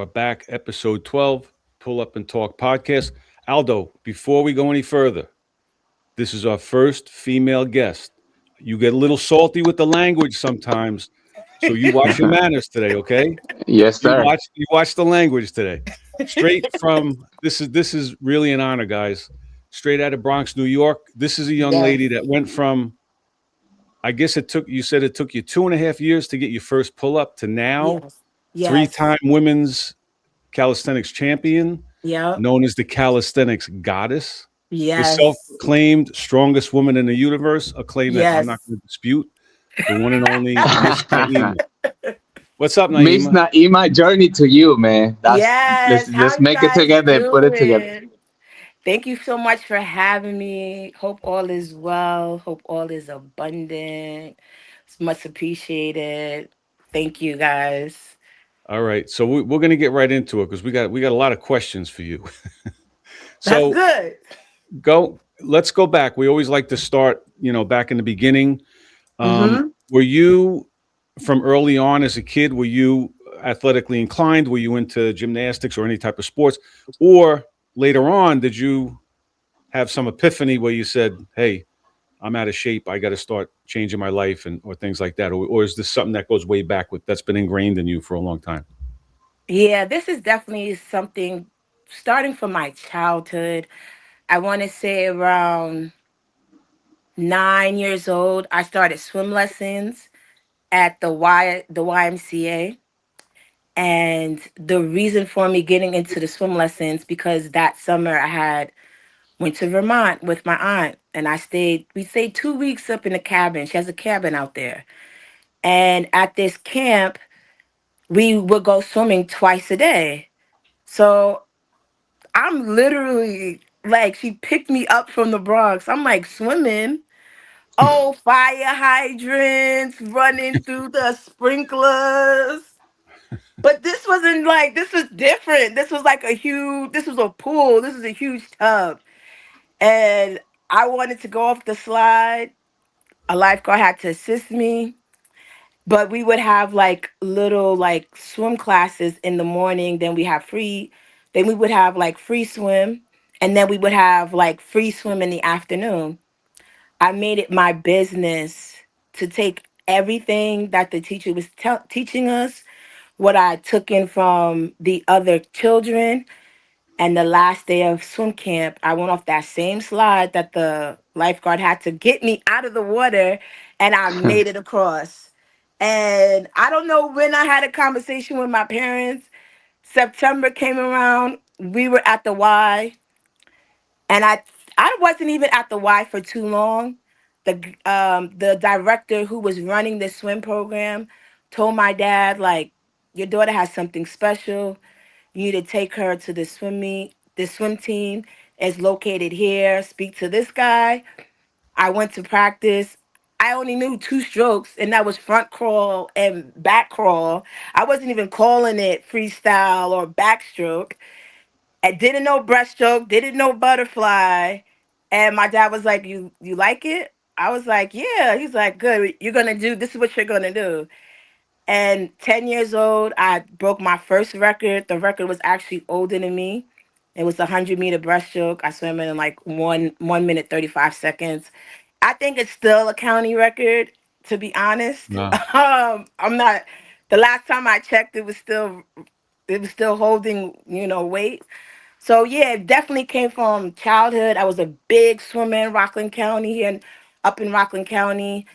are back, episode 12, Pull Up and Talk podcast. Aldo, before we go any further, this is our first female guest. You get a little salty with the language sometimes, so you watch your manners today, okay? Yes, sir. You watch the language today. Straight from this is really an honor, guys. Straight out of Bronx, New York. This is a young Yes. lady that went from, I guess it took, you said it took you 2.5 years to get your first pull up to now Yes. three Yes. time women's calisthenics champion, Yep. known as the Calisthenics Goddess, the Yes. self-proclaimed strongest woman in the universe, a claim that I'm not Yes. going to dispute. The one and only Miss Naima. What's up, Miss Naima? Naima, journey to you, man. Yes. How Let's you make it guys together and put it together. doing? Thank you so much for having me. Hope all is well. Hope all is abundant. It's much appreciated. Thank you guys. All right, so we're going to get right into it because we got a lot of questions for you. That's So good. let's go back. We always like to start, back in the beginning. Mm-hmm. Were you from early on as a kid? Were you athletically inclined? Were you into gymnastics or any type of sports, or later on did you have some epiphany where you said, "Hey, I'm out of shape. I got to start changing my life," and or things like that, or is this something that goes way back with that's been ingrained in you for a long time? Yeah, this is definitely something starting from my childhood. I want to say around 9 years old, I started swim lessons at the YMCA. And the reason for me getting into the swim lessons because that summer I had went to Vermont with my aunt and we stayed 2 weeks up in a cabin. She has a cabin out there. And at this camp, we would go swimming twice a day. So I'm literally like, she picked me up from the Bronx. I'm like swimming. Oh, fire hydrants running through the sprinklers. But this wasn't like, this was different. This was like this was a pool. This was a huge tub. And I wanted to go off the slide. A lifeguard had to assist me. But we would have like little like swim classes in the morning. Then we would have like free swim. And then we would have like free swim in the afternoon. I made it my business to take everything that the teacher was teaching us, what I took in from the other children. And the last day of swim camp, I went off that same slide that the lifeguard had to get me out of the water, and I made it across. And I don't know when I had a conversation with my parents. September came around, we were at the Y, and I wasn't even at the Y for too long. The director who was running the swim program told my dad, like, your daughter has something special. You need to take her to the swim meet. The swim team is located here. Speak to this guy. I went to practice. I only knew two strokes, and that was front crawl and back crawl. I wasn't even calling it freestyle or backstroke. I didn't know breaststroke, didn't know butterfly. And my dad was like, You like it? I was like, yeah. He's like, good. You're gonna do this is what you're gonna do. And 10 years old, I broke my first record. The record was actually older than me. It was a 100-meter breaststroke. I swam in like 1 minute 35 seconds. I think it's still a county record, to be honest. Wow. I'm not. The last time I checked, it was still holding, weight. So yeah, it definitely came from childhood. I was a big swimmer in Rockland County here, up in Rockland County.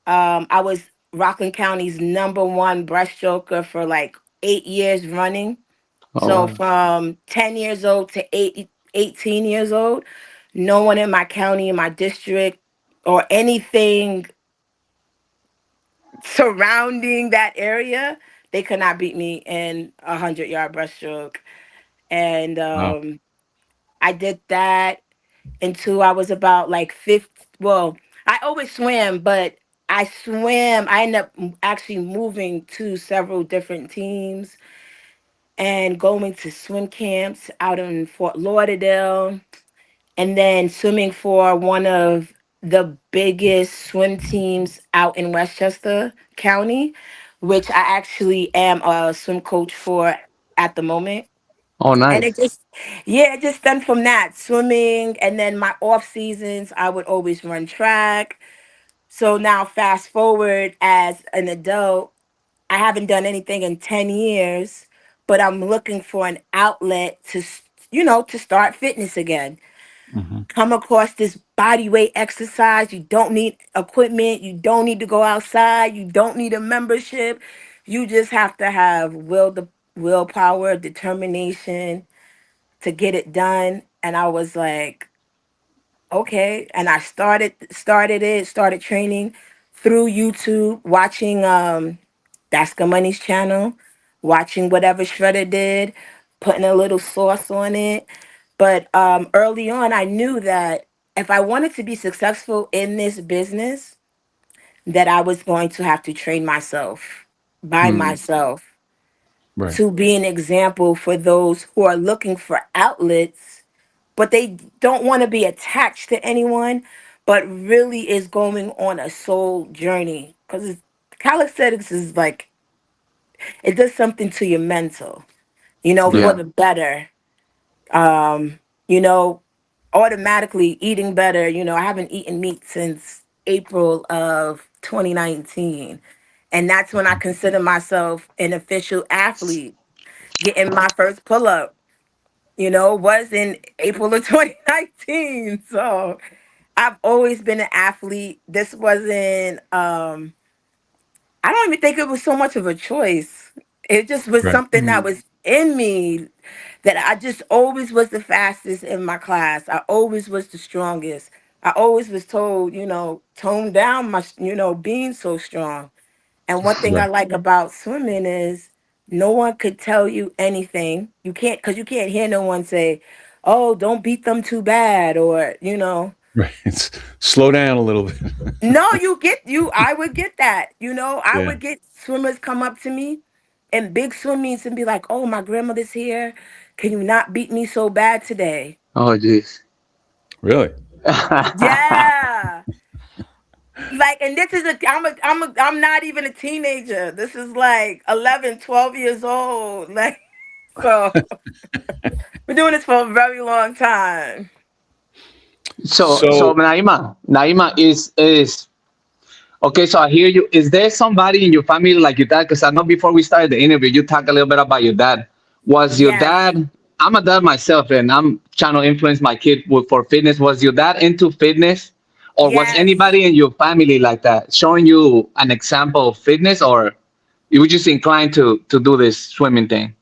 I was Rockland County's number one breaststroker for like 8 years running. Oh, So wow. from 10 years old to 18 years old, no one in my county, in my district, or anything surrounding that area, they could not beat me in 100-yard breaststroke. And Wow. I did that until I was about like 50. Well, I always swam, but I ended up actually moving to several different teams and going to swim camps out in Fort Lauderdale, and then swimming for one of the biggest swim teams out in Westchester County, which I actually am a swim coach for. at the moment. Oh, And it nice. just, yeah, it just stemmed from that swimming. And then my off seasons, I would always run track. So now, fast forward as an adult, I haven't done anything in 10 years, but I'm looking for an outlet to, to start fitness again. Hmm. Come across this body weight exercise. You don't need equipment. You don't need to go outside. You don't need a membership. You just have to have willpower, determination to get it done. And I was like, okay. And I started training through YouTube, watching That's the Money's channel, watching whatever Shredder did, putting a little sauce on it. But early on, I knew that if I wanted to be successful in this business, that I was going to have to train myself by Hmm. myself Right. to be an example for those who are looking for outlets, but they don't want to be attached to anyone, but really is going on a soul journey. Because calisthenics is like, it does something to your mental, Right. for Yeah. the better. Um, you know, Automatically eating better. I haven't eaten meat since April of 2019. And that's when I consider myself an official athlete. Getting my first pull up, was in April of 2019. So I've always been an athlete. This wasn't I don't even think it was so much of a choice. It just was Right. something that was in me, that I just always was the fastest in my class. I always was the strongest. I always was told, tone down my, being so strong. And one thing I Right. like about swimming is no one could tell you anything. Because you can't hear no one say, oh, don't beat them too bad, or. Right. It's slow down a little bit. No, I would get that. I Yeah. would get swimmers come up to me in big swim meets and be like, oh, my grandmother's here. Can you not beat me so bad today? Oh, jeez. Really. Yeah. Like, and this is I'm not even a teenager. This is like 11, 12 years old. Like, so we're doing this for a very long time. So So Naima is okay. So I hear you. Is there somebody in your family like your dad? Because I know before we started the interview, you talked a little bit about your dad. Was your Yes. dad? I'm a dad myself, and I'm trying to influence my kid for fitness. Was your dad into fitness, or was Yes. anybody in your family like that, showing you an example of fitness, or you were just inclined to do this swimming thing?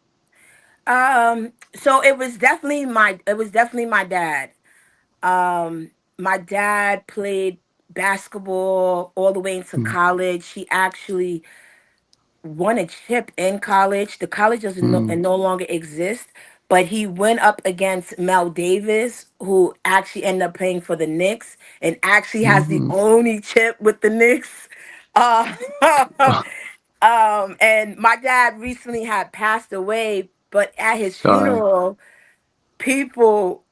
So it was definitely my dad. My dad played basketball all the way into Mm, college. He actually won a chip in college. The college doesn't no, mm, and no longer exist, but he went up against Mel Davis, who actually ended up playing for the Knicks and actually has the mhm. only chip with the Knicks. Uh, and my dad recently had passed away, but at his Sorry. funeral, people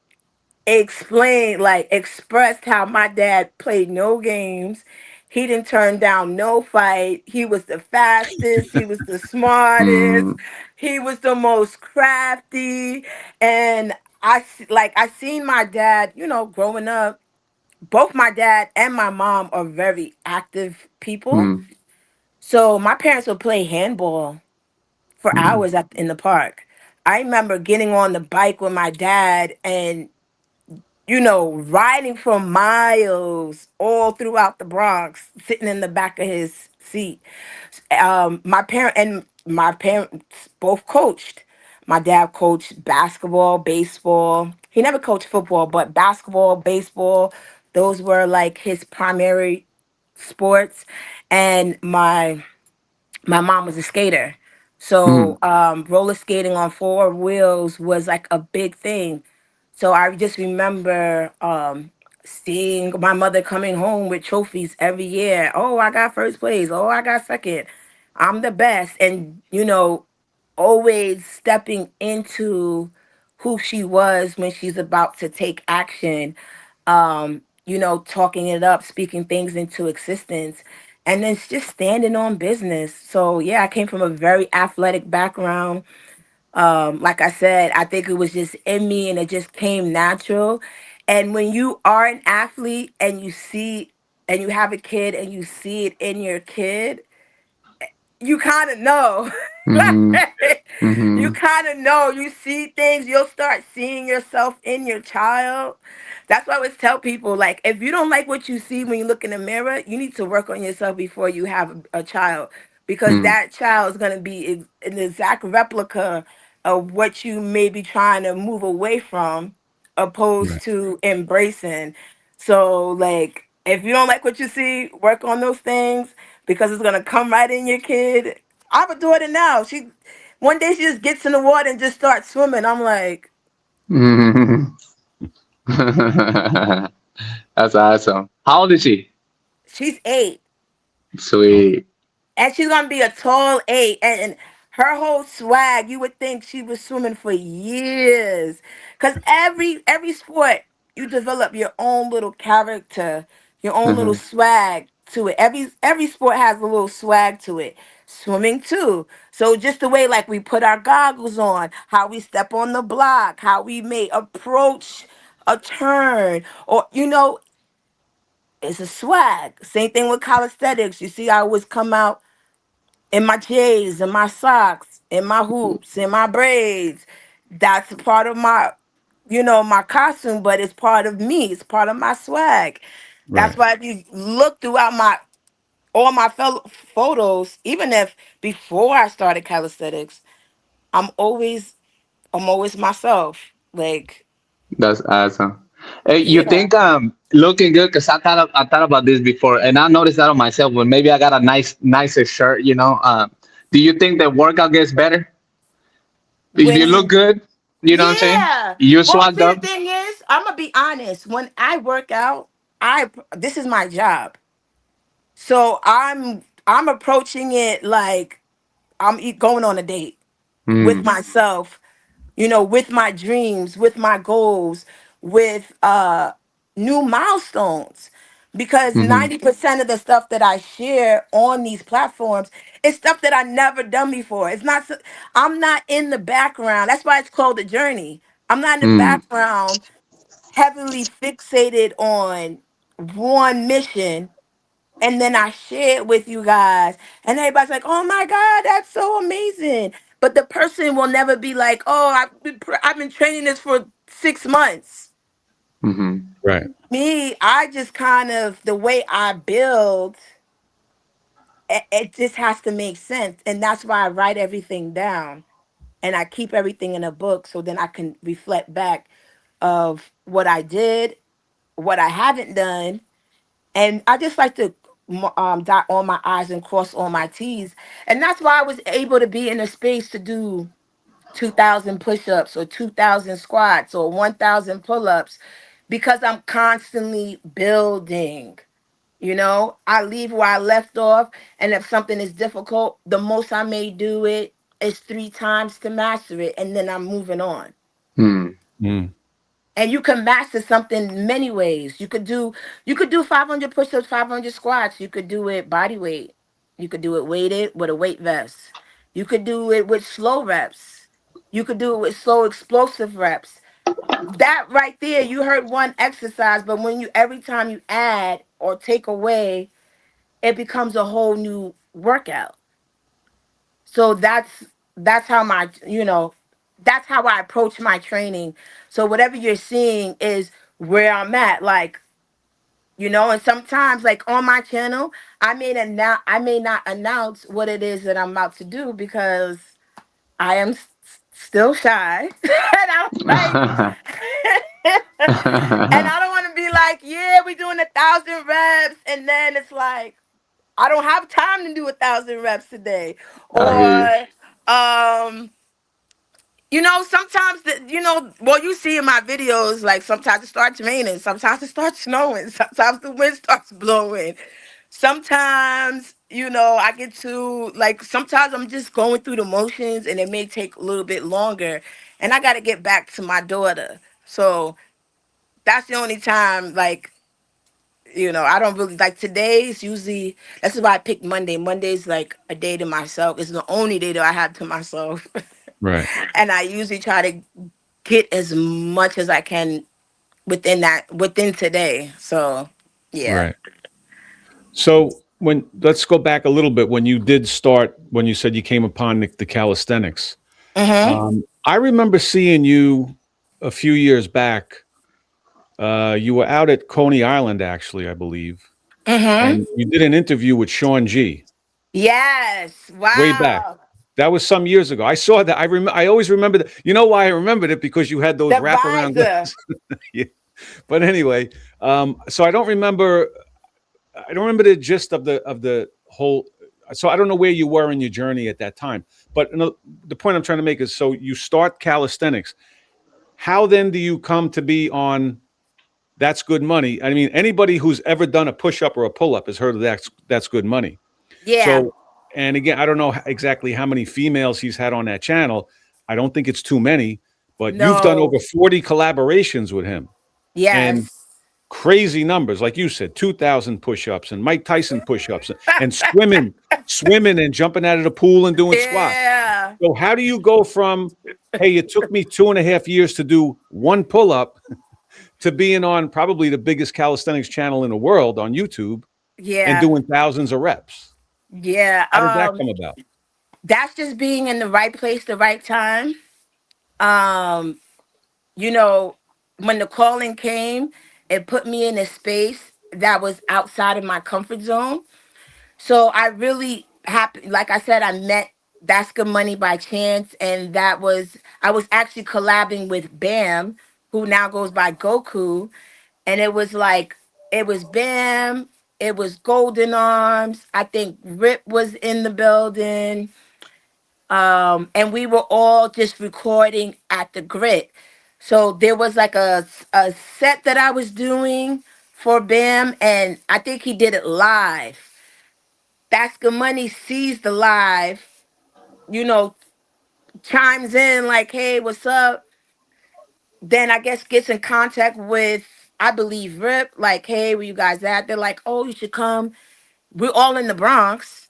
expressed how my dad played no games. He didn't turn down no fight. He was the fastest. He was the smartest. Mm, He was the most crafty. And I seen my dad, growing up. Both my dad and my mom are very active people. mm, So my parents would play handball for mm, hours in the park. I remember getting on the bike with my dad and riding for miles all throughout the Bronx, sitting in the back of his seat. My parents both coached. My dad coached basketball, baseball. He never coached football, but basketball, baseball, those were like his primary sports. And my mom was a skater. mm, So roller skating on four wheels was like a big thing. So I just remember seeing my mother coming home with trophies every year. Oh, I got first place. Oh, I got second. I'm the best. And, always stepping into who she was when she's about to take action, talking it up, speaking things into existence, and then just standing on business. So, yeah, I came from a very athletic background. Like I said, I think it was just in me and it just came natural. And when you are an athlete and you see and you have a kid and you see it in your kid, you kind of know. Mm-hmm. Like, you Mm-hmm. kind of know. You see things, you'll start seeing yourself in your child. That's why I always tell people, like, if you don't like what you see when you look in the mirror, you need to work on yourself before you have a child, because Mm. that child is going to be an exact replica of what you may be trying to move away from, opposed Right. to embracing. So, like, if you don't like what you see, work on those things, because it's gonna come right in your kid. I have a daughter now. She one day she just gets in the water and just starts swimming. I'm like, Mhm. That's awesome. How old is she? she's 8. Sweet. And she's gonna be a tall 8, and her whole swag, you would think she was swimming for years, because every sport, you develop your own little character, your own little Uh-huh. swag to it. Every sport has a little swag to it. Swimming too. So just the way, like, we put our goggles on, how we step on the block, how we may approach a turn, or it's a swag. Same thing with calisthenics. You see, I always come out in my J's, in my socks, in my hoops, in my braids. That's a part of my costume, but it's part of me. It's part of my swag. That's Right. why if you look throughout all my fellow photos, even if before I started calisthenics, I'm always I'm always myself. Like, That's awesome. Hey, you yeah. think looking good? Cause I thought about this before, and I noticed that on myself. When maybe I got a nicer shirt, do you think the workout gets better if When you look you good? You know what I'm saying? Yeah. You Well, swagged see, up. the thing is, I'm gonna be honest. When I work out, I this is my job. So I'm approaching it like going on a date with Mm. myself, with my dreams, with my goals, with new milestones. Because Mm-hmm. 90% of the stuff that I share on these platforms is stuff that I never done before. I'm not in the background. That's why it's called a journey. I'm not in the Mm. background heavily fixated on one mission, and then I share it with you guys, and everybody's like, "Oh my God, that's so amazing!" But the person will never be like, "Oh, I've been training this for 6 months." Mm-hmm. Right. Me, I just kind of the way I build, it just has to make sense, and that's why I write everything down and I keep everything in a book, so then I can reflect back of what I did, what I haven't done. And I just like to dot all my I's and cross all my T's. And that's why I was able to be in a space to do 2,000 push-ups or 2,000 squats or 1,000 pull-ups, because I'm constantly building. I leave where I left off, and if something is difficult, the most I may do it is 3 times to master it, and then I'm moving on. Mm. Mm. And you can master something many ways. You could do 500 push-ups, 500 squats. You could do it body weight. You could do it weighted with a weight vest. You could do it with slow reps. You could do it with slow explosive reps. That right there, you heard one exercise, but when you every time you add or take away, it becomes a whole new workout. So that's how that's how I approach my training. So whatever you're seeing is where I'm at, like, and sometimes, like, on my channel, I may not announce what it is that I'm about to do, because I am still shy. And I'm like and I don't want to be like, yeah, we're doing 1,000 reps, and then it's like I don't have time to do 1,000 reps today. I hear you. Or sometimes well, you see in my videos, like, sometimes it starts raining, sometimes it starts snowing, sometimes the wind starts blowing. Sometimes, I get to, like, sometimes I'm just going through the motions and it may take a little bit longer, and I got to get back to my daughter. So that's the only time, like, I don't really like today's usually. That's why I picked Monday. Monday's like a day to myself. It's the only day that I have to myself. Right. And I usually try to get as much as I can within today. So yeah. Right. So when let's go back a little bit when you did start when you said you came upon the calisthenics. Mhm. I remember seeing you a few years back. You were out at Coney Island, actually, I believe, Mhm. and you did an interview with Sean G. Yes. Way back. Wow. That was some years ago. I saw that. I always remember that. You know why I remembered it? Because you had those The wraparound visor. glasses. Yeah. But anyway, so I don't remember. I don't remember the gist of the whole. So I don't know where you were in your journey at that time. But the point I'm trying to make is, so you start calisthenics. How then do you come to be on That's Good Money? I mean, anybody who's ever done a push up or a pull up has heard of That's Good Money. Yeah. So, and again, I don't know exactly how many females he's had on that channel. I don't think it's too many, but you've done No. over 40 collaborations with him and Yes. crazy numbers, like you said, 2,000 push-ups and Mike Tyson push-ups and swimming and jumping out of the pool and doing squats. Yeah. So how do you go from, hey, it took me 2.5 years to do one pull-up to being on probably the biggest calisthenics channel in the world on YouTube and Yeah. doing thousands of reps? Yeah. How did that come about? That's just being in the right place, the right time. Um, you know, when the calling came, it put me in a space that was outside of my comfort zone. So I really happy, like I said, I met That's Good Money by chance, and I was actually collabing with Bam, who now goes by Goku, and it was Bam, it was Golden Arms. I think Rip was in the building, and we were all just recording at the grit. So there was like a set that I was doing for Bam, and I think he did it live. That's Good Money sees the live, you know, chimes in like, "Hey, what's up?" Then I guess gets in contact with, I believe, Rip, like, "Hey, where you guys at?" They're like, "Oh, you should come. We're all in the Bronx."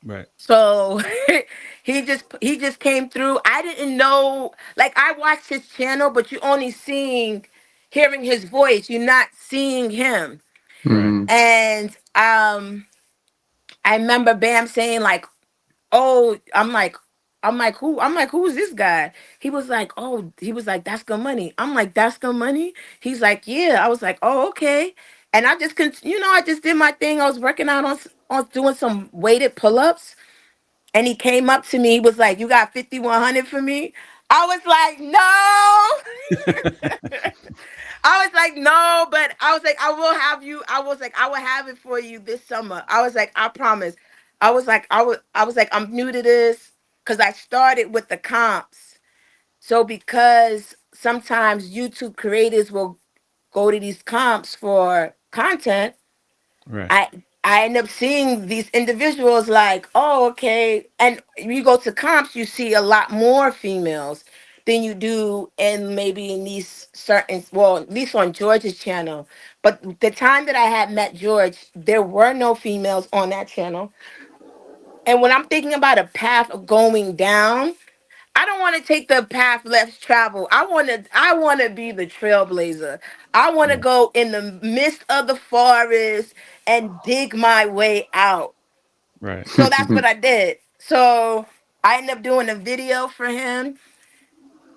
Right. So he just came through. I didn't know, like, I watched his channel, but you only hearing his voice. You're not seeing him. Right. Mhm. And I remember Bam saying like, "Oh," who? I'm like, "Who's this guy?" He was like, "Oh," he was like, "That's Good Money." I'm like, "That's Good Money?" He's like, "Yeah." I was like, "Oh, okay." And I just I just did my thing. I was working out on doing some weighted pull-ups. And he came up to me. He was like, "You got 5,100 for me?" I was like, "No." I was like, "No," but I was like, "I will have you." I was like, "I will have it for you this summer." I was like, "I promise." I was like, "I'm new to this," because I started with the comps. So because sometimes YouTube creators will go to these comps for content, Right. I I end up seeing these individuals like, "Oh, okay." And you go to comps, you see a lot more females than you do in maybe in these certain, well, at least on George's channel. But the time that I had met George, there were no females on that channel. And when I'm thinking about a path of going down, I don't want to take the path less traveled. I want to be the trailblazer. I want to Right. go in the midst of the forest and dig my way out. Right. So that's what I did. So I ended up doing a video for him.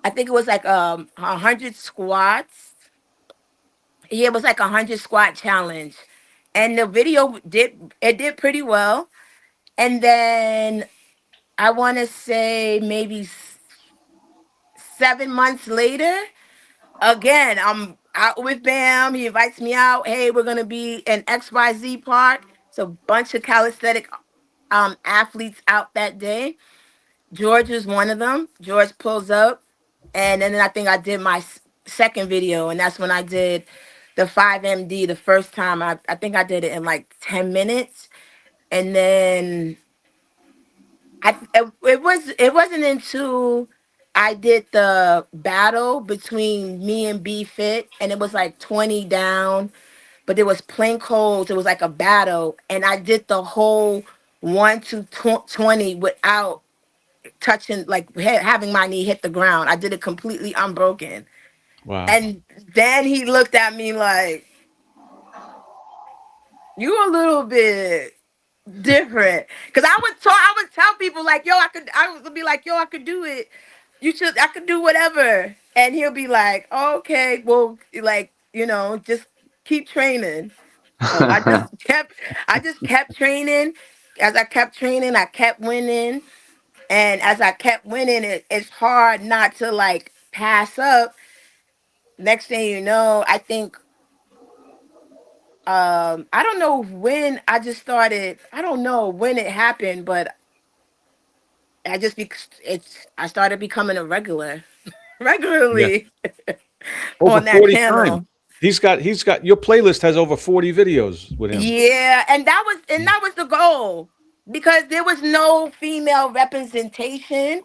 I think it was like 100 squats. Yeah, it was like 100 squat challenge. And the video did pretty well. And then I want to say maybe 7 months later, again, I'm out with Bam. He invites me out. "Hey, we're gonna be in XYZ Park." It's a bunch of calisthenic athletes out that day. George is one of them. George pulls up, and then I think I did my second video, and that's when I did the 5MD the first time. I think I did it in like 10 minutes, and then it wasn't until I did the battle between me and B Fit, and it was like 20 down, but it was plain cold. It was like a battle, and I did the whole 1 to 20 without touching, like having my knee hit the ground. I did it completely unbroken. Wow. And then he looked at me like, you a little bit different. Cause I would tell people like, yo, I would be like, yo, I could do it. I could do whatever. And he'll be like, okay, well, like, just keep training. So I just kept training. As I kept training, I kept winning. And as I kept winning, it's hard not to like pass up. Next thing you know, I think I don't know when I just started. I don't know when it happened, but I started becoming a Yeah. regularly Over on that 40 times. channel. He's got your playlist has over 40 videos with him. Yeah, and that was the goal, because there was no female representation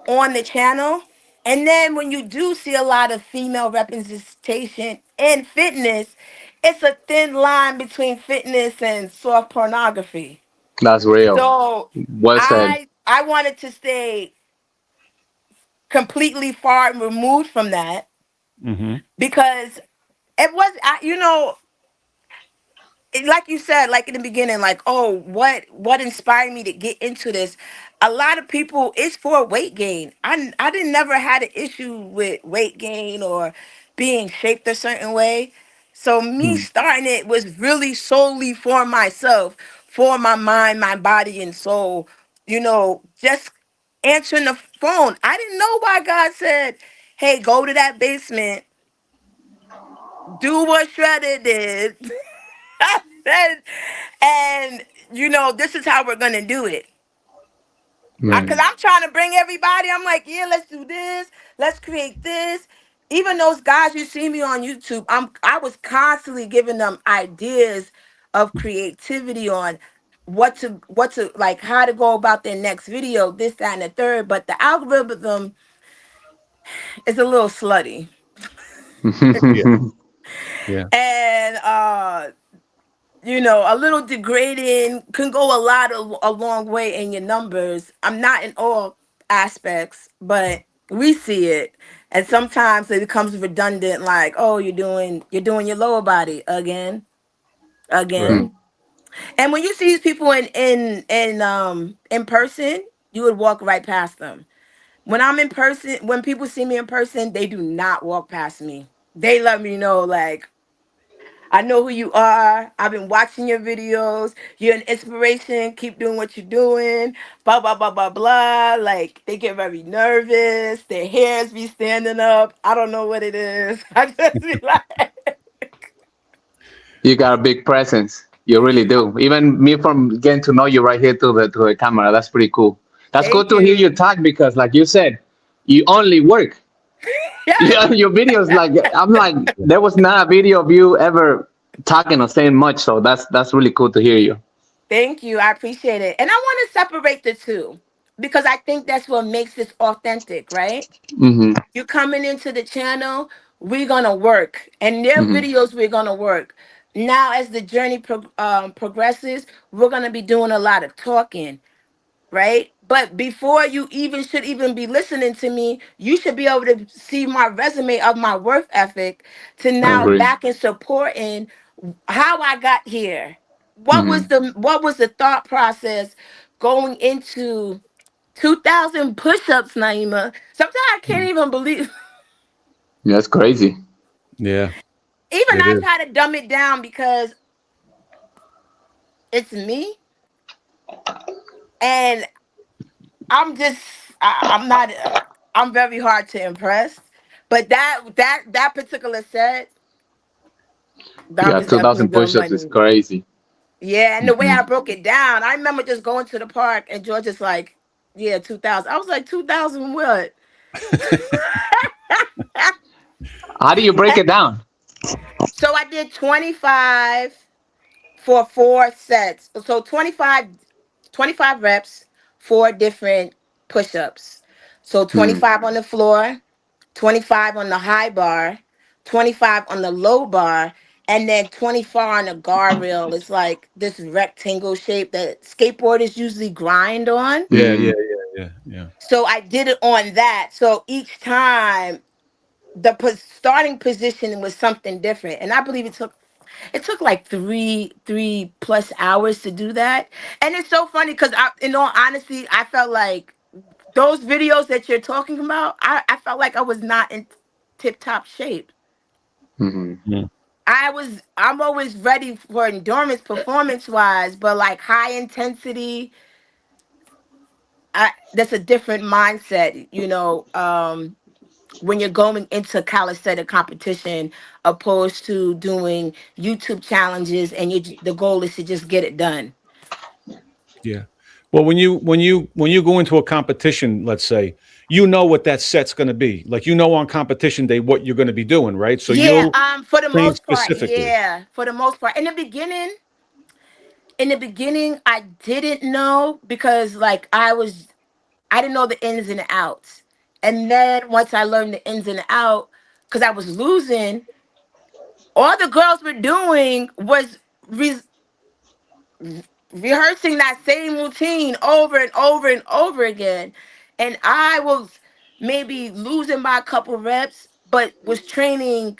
on the channel. And then when you do see a lot of female representation in fitness, it's a thin line between fitness and soft pornography. That's real. So Well said. I wanted to stay completely far removed from that, Hmm. because it was like you said, like in the beginning, like, oh, what inspired me to get into this? A lot of people, it's for weight gain. I didn't never had an issue with weight gain or being shaped a certain way. So me Hmm. starting it was really solely for myself, for my mind, my body, and soul. Just answering the phone. I didn't know why God said, "Hey, go to that basement, do what Shredder did." and, this is how we're gonna do it. Cause Man. I'm trying to bring everybody. I'm like, yeah, let's do this. Let's create this. Even those guys you see me on YouTube, I was constantly giving them ideas of creativity on what to like, how to go about their next video, this, that, and the third. But the algorithm is a little slutty. Yeah. Yeah. And a little degrading can go a long way in your numbers. I'm not in all aspects, but we see it. And sometimes it becomes redundant, like, oh, you're doing your lower body again, Right. again. And when you see these people in person, you would walk right past them. When I'm in person, when people see me in person, they do not walk past me. They let me know, like, I know who you are. I've been watching your videos. You're an inspiration. Keep doing what you're doing. Blah, blah, blah, blah, blah. Like, they get very nervous. Their hairs be standing up. I don't know what it is. I just be like, You got a big presence. You really do. Even me from getting to know you right here to the camera. That's pretty cool. That's cool thank to hear you you. talk because, like you said, you only work. Yes. Yeah, your videos like I'm like there was not a video of you ever talking or saying much. So that's really cool to hear you. Thank you. I appreciate it. And I want to separate the two, because I think that's what makes this authentic, right? Hmm. You coming into the channel, we're gonna work, and their Hmm. videos we're gonna work. Now, as the journey progresses, we're gonna be doing a lot of talking, right? But before you even should even be listening to me, you should be able to see my resume of my worth ethic to I now agree. back and supporting how I got here. What Hmm. was the thought process going into 2,000 push-ups, Naima? Sometimes I can't even believe. Yeah, that's crazy. Yeah. Even It I've is. had to dumb it down because it's me, and I'm just I'm not I'm very hard to impress. But that particular set, that Yeah, was two definitely thousand good push-ups is money. crazy. Yeah, and the way Hmm. I broke it down, I remember just going to the park and George is like, yeah, 2,000. I was like, 2,000 what? How do you break it down? So I did 25 for 4 sets. So 25 reps, 4 different push-ups. So Hmm. 25 on the floor, 25 on the high bar, 25 on the low bar, and then 24 on the guardrail. It's like this rectangle shape that skateboarders usually grind on. Yeah. Yeah. Hmm. Yeah, yeah, So I did it on that. So each time the starting position was something different, and I believe it took like three plus hours to do that. And it's so funny because in all honesty, I felt like those videos that you're talking about, I felt like I was not in tip top shape. Hmm. mm, I'm always ready for endurance performance wise, but like high intensity, that's a different mindset, when you're going into calisthenic competition opposed to doing YouTube challenges and the goal is to just get it done. yeah. Well, when you go into a competition, let's say, you know what that set's going to be. Like you know on competition day what you're going to be doing, right? So Yeah, you'll for the train most part, specifically. yeah, for the most part. In the beginning, I didn't know because like I didn't know the ins and outs. And then once I learned the ins and out, because I was losing, all the girls were doing was re- rehearsing that same routine over and over and over again. And I was maybe losing by a couple reps, but was training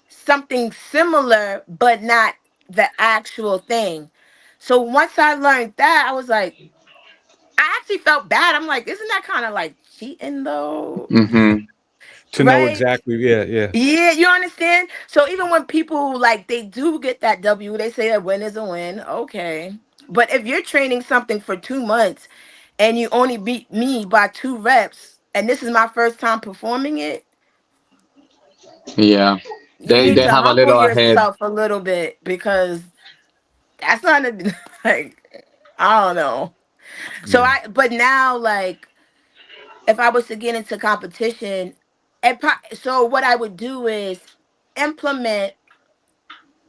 something similar, but not the actual thing. So once I learned that, I was like, I actually felt bad. I'm like, isn't that kind of like cheating though? Hmm. To know Right? exactly, yeah, yeah, Yeah, you understand? So even when people like they do get that W, they say a win is a win. Okay. But if you're training something for 2 months and you only beat me by 2 reps, and this is my first time performing it, Yeah, you they need they to have a humble little ahead. yourself a little bit because that's not a, like I don't know. So yeah, but now like if I was to get into competition, so what I would do is implement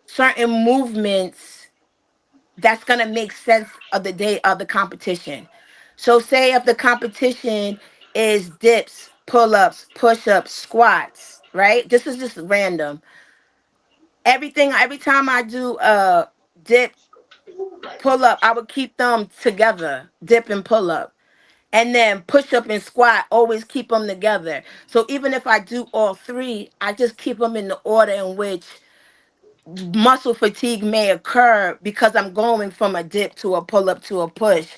certain movements that's gonna make sense of the day of the competition. So say if the competition is dips, pull-ups, push-ups, squats, right? This is just random. Every time I do a dip, pull up, I would keep them together, dip and pull up. And then push up and squat, always keep them together. So even if I do all three, I just keep them in the order in which muscle fatigue may occur because I'm going from a dip to a pull up to a push.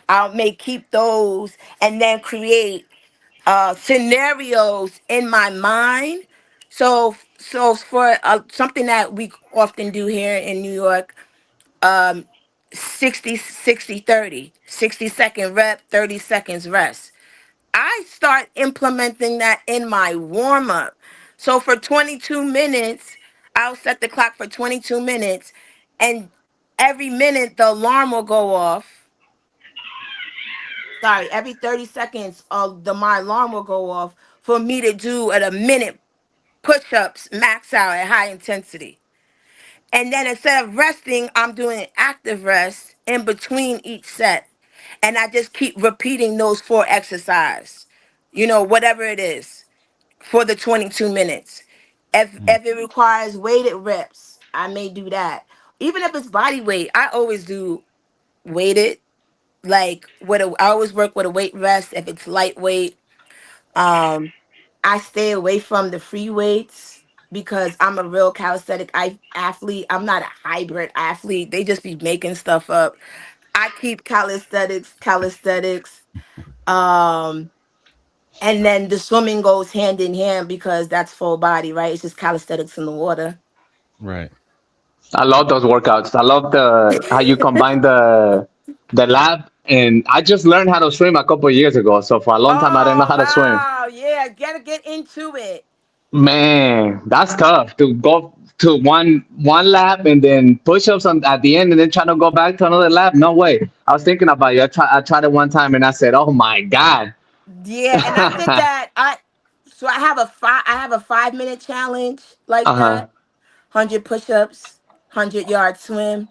I may keep those and then create scenarios in my mind. So for something that we often do here in New York, um 60 60 30 60 second rep, 30 seconds rest. I start implementing that in my warm up. So for 22 minutes, I'll set the clock for 22 minutes, and every minute the alarm will go off. Sorry, every 30 seconds of my alarm will go off for me to do at a minute push-ups max out at high intensity. And then instead of resting, I'm doing an active rest in between each set. And I just keep repeating those four exercises, whatever it is, for the 22 minutes. If mm, if it requires weighted reps, I may do that. Even if it's body weight, I always do weighted. Like I always work with a weight vest if it's lightweight. Um, I stay away from the free weights because I'm a real calisthenic athlete. I'm not a hybrid athlete. They just be making stuff up. I keep calisthenics. Um, and then the swimming goes hand in hand because that's full body, right? It's just calisthenics in the water. right. I love those workouts. I love the how you combine the lab, and I just learned how to swim a couple of years ago. So for a long time, I didn't know Oh how to swim. wow, yeah, gotta get into it. Man, that's tough to go to one lap and then push ups on at the end and then try to go back to another lap. No way. I was thinking about it. I tried it one time and I said, "Oh my god." Yeah, and I did that. I have a 5-minute challenge like Uh-huh. that. 100 push-ups, 100-yard swim.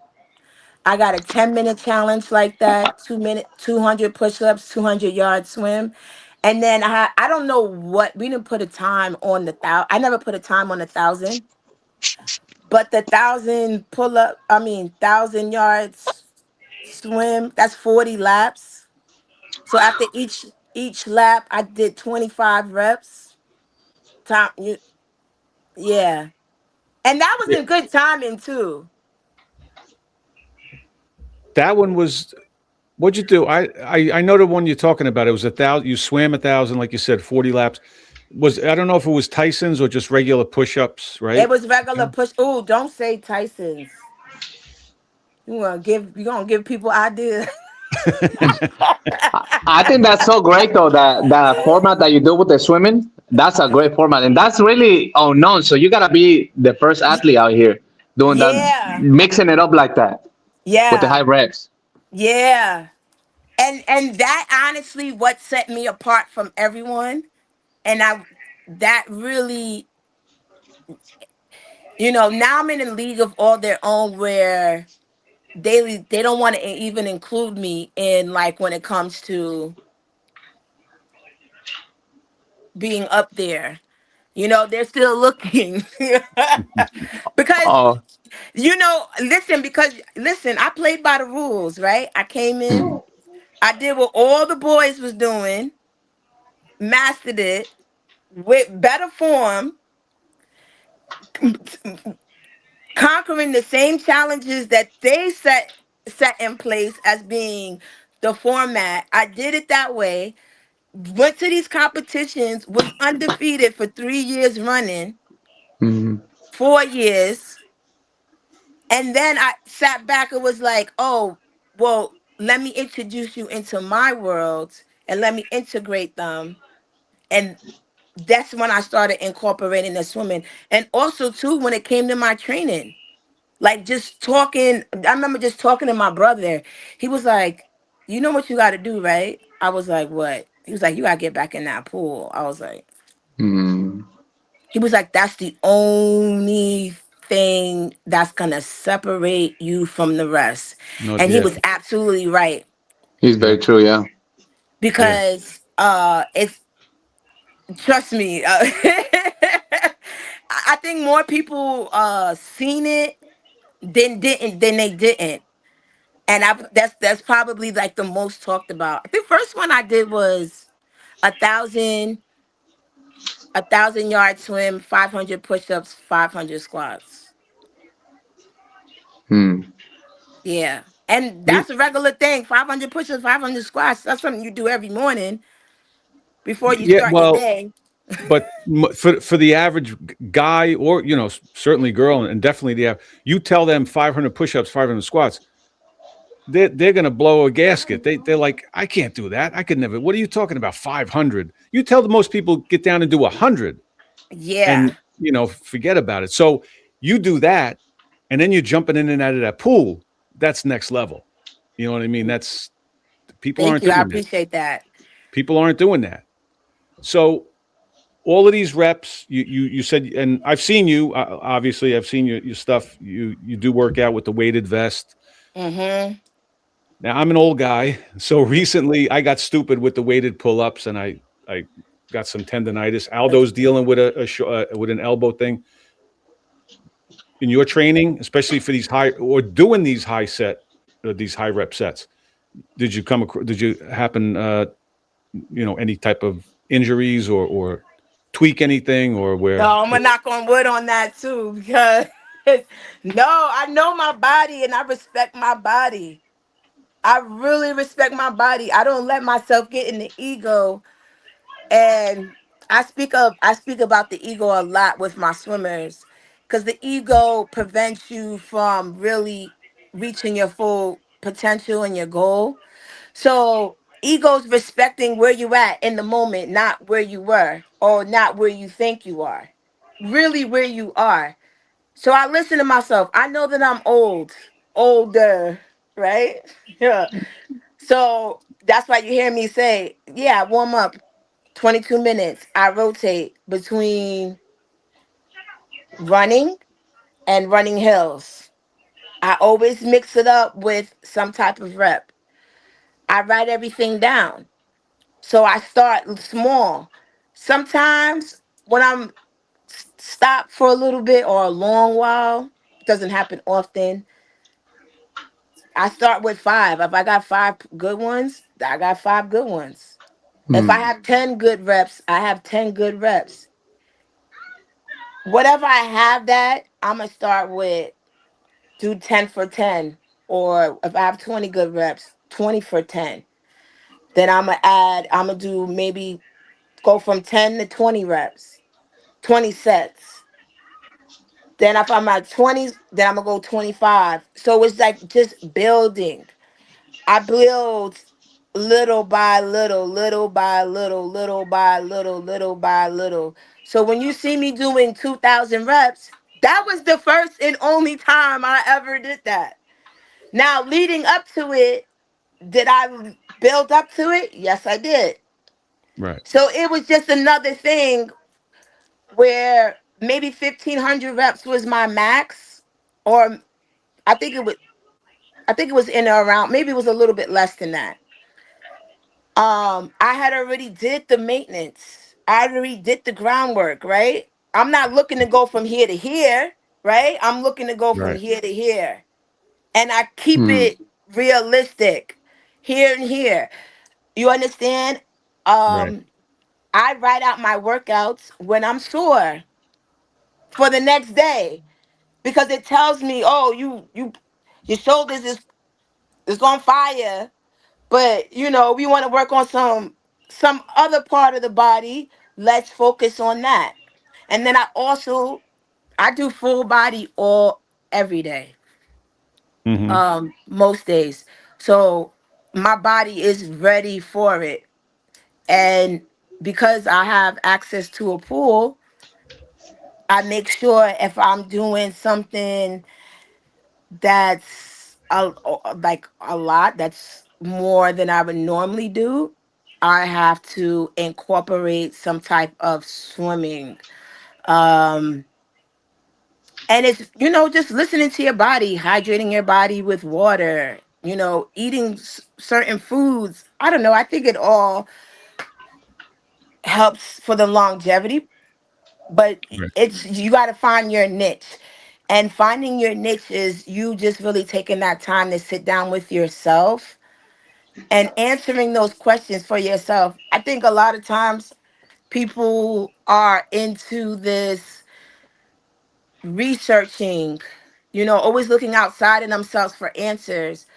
I got a 10-minute challenge like that. 2-minute, 200 push-ups, 200-yard swim. And then I don't know what we didn't put a time on the thousand. I never put a time on 1,000, but the 1,000 yards swim. That's 40 laps. So after each lap, I did 25 reps. Time, yeah, and that was Yeah, in good timing too. that one was. What'd you do? I know the one you're talking about. It was 1,000. You swam 1,000, like you said, 40 laps. Was I don't know if it was Tyson's or just regular push-ups, It right? was regular push. Oh, don't say Tyson's. You gonna give people ideas. I think that's so great though, that format that you do with the swimming. That's a great format, and that's really unknown. So you gotta be the first athlete out here doing that, Yeah, mixing it up like that with the high yeah, reps. yeah. And that honestly what set me apart from everyone. And I that really, now I'm in a league of all their own where they don't want to even include me in, like, when it comes to being up there. They're still looking. Because Oh, listen, I played by the rules, right? I came in, I did what all the boys was doing, mastered it with better form, conquering the same challenges that they set in place as being the format. I did it that way. Went to these competitions, was undefeated for 3 years running, mhm. 4 years, and then I sat back and was like, "Oh, well, let me introduce you into my world and let me integrate them." And that's when I started incorporating the swimming, and also too when it came to my training. Like, just talking, I remember just talking to my brother. He was like, "You know what you got to do, right?" I was like, "What?" He was like, "You got to get back in that pool." I was like, Mm. he was like, "That's the only thing that's going to separate you from the rest." No, And he yeah, was absolutely right, He's yeah, very true. Yeah. yeah. because it's, trust me, I think more people seen it than they didn't. And that's probably like the most talked about. The first one I did was a thousand a 1,000 yard swim, 500 push-ups, 500 squats. Hmm. Yeah, and Me, that's a regular thing. 500 push-ups, 500 squats. That's something you do every morning before you yeah. start your Well, day. but for the average guy, or certainly girl, and definitely you tell them 500 push-ups, 500 squats, they're going to blow a gasket. They're like, I can't do that. I could never. What are you talking about? 500. You tell the most people get down and do 100, and Yeah, forget about it. So you do that, and then you're jumping in and out of that pool. That's next level. You know what I mean? That's people thank aren't you. I doing that. appreciate that. People aren't doing that. So all of these reps, you said, and I've seen you. Obviously, I've seen your stuff. You do work out with the weighted vest. Mm-hmm. Now I'm an old guy, so recently I got stupid with the weighted pull-ups, and I got some tendonitis. Aldo's dealing with with an elbow thing. In your training, especially for these high or doing these high rep sets, did you happen any type of injuries or tweak anything or So where? I'm gonna knock on wood on that too, because no, I know my body and I respect my body. I really respect my body. I don't let myself get in the ego. And I speak about the ego a lot with my swimmers, because the ego prevents you from really reaching your full potential and your goal. So ego's respecting where you at in the moment, not where you were or not where you think you are. Really where you are. So I listen to myself. I know that I'm older, right? Yeah. So that's why you hear me say, yeah, I warm up 22 minutes. I rotate between running and running hills. I always mix it up with some type of rep. I write everything down. So I start small. Sometimes when I'm stopped for a little bit or a long while, it doesn't happen often. I start with five. If I got five good ones, I got five good ones. If I Hmm. have 10 good reps, I have 10 good reps. Whatever I have that, I'm going to start with do 10 for 10. Or if I have 20 good reps, 20 for 10. Then I'm going to do maybe go from 10 to 20 reps, 20 sets. Then if I'm at 20s, then I'm going to go 25. So it's like just building. I build little by little, little by little, little by little, little by little. So when you see me doing 2,000 reps, that was the first and only time I ever did that. Now, leading up to it, did I build up to it? Yes, I did. Right. So it was just another thing where maybe 1,500 reps was my max, or I think it was, I think it was in or around, maybe it was a little bit less than that. I had already did the maintenance. I already did the groundwork, right? I'm not looking to go from here to here, right? I'm looking to go from Right. here to here. And I keep Hmm. it realistic here and here. You understand? Right. Um, I write out my workouts when I'm sore for the next day because it tells me, oh, your shoulders is on fire, but we want to work on some other part of the body. Let's focus on that. And then I do full body all every day, Mm-hmm. most days. So my body is ready for it. And because I have access to a pool, I make sure if I'm doing something that's like a lot, that's more than I would normally do, I have to incorporate some type of swimming. Um, and it's, just listening to your body, hydrating your body with water, eating certain foods. I don't know. I think it all helps for the longevity, but Right. it's, you got to find your niche. And finding your niche is you just really taking that time to sit down with yourself and answering those questions for yourself. I think a lot of times people are into this researching, always looking outside of themselves for answers.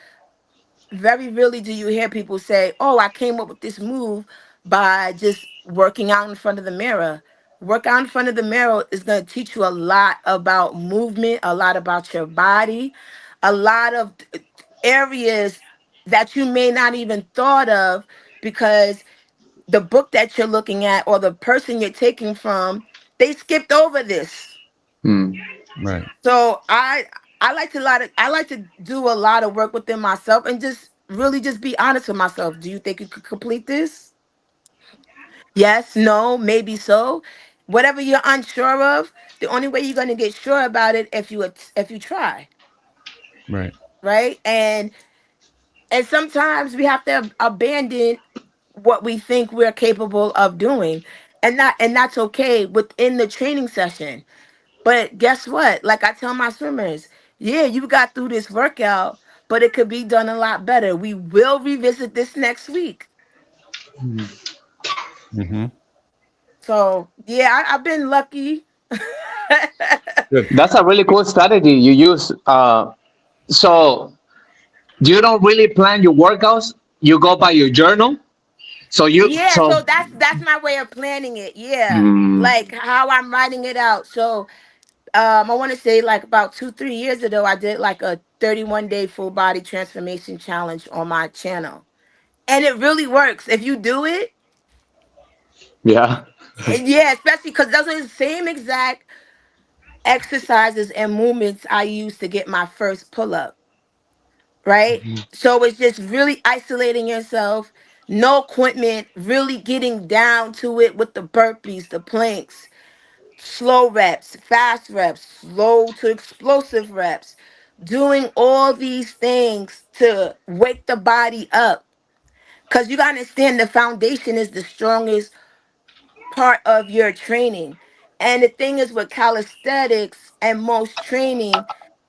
Very rarely do you hear people say, oh, I came up with this move by just working out in front of the mirror. Work out in front of the mirror is going to teach you a lot about movement, a lot about your body, a lot of areas that you may not even thought of, because the book that you're looking at or the person you're taking from, they skipped over this. Hmm. Right. So I like to do a lot of work within myself and just really just be honest with myself. Do you think you could complete this? Yes, no, maybe so. Whatever you're unsure of, the only way you're going to get sure about it if you try, Right. right? And sometimes we have to abandon what we think we're capable of doing, and that's okay within the training session. But guess what? Like I tell my swimmers, yeah, you got through this workout, but it could be done a lot better. We will revisit this next week. Mm-hmm. So yeah, I've been lucky. Good. That's a really cool strategy you use. So you don't really plan your workouts. You go by your journal. So you Yeah, so so that's my way of planning it. Yeah, mm, like how I'm writing it out. So I want to say like about 2 3 years ago, I did like a 31-day full body transformation challenge on my channel, and it really works if you do it. yeah. And yeah, especially because those are the same exact exercises and movements I used to get my first pull up, right? So it's just really isolating yourself, no equipment, really getting down to it with the burpees, the planks, slow reps, fast reps, slow to explosive reps, doing all these things to wake the body up. Because you got to understand the foundation is the strongest part of your training. And the thing is with calisthenics and most training,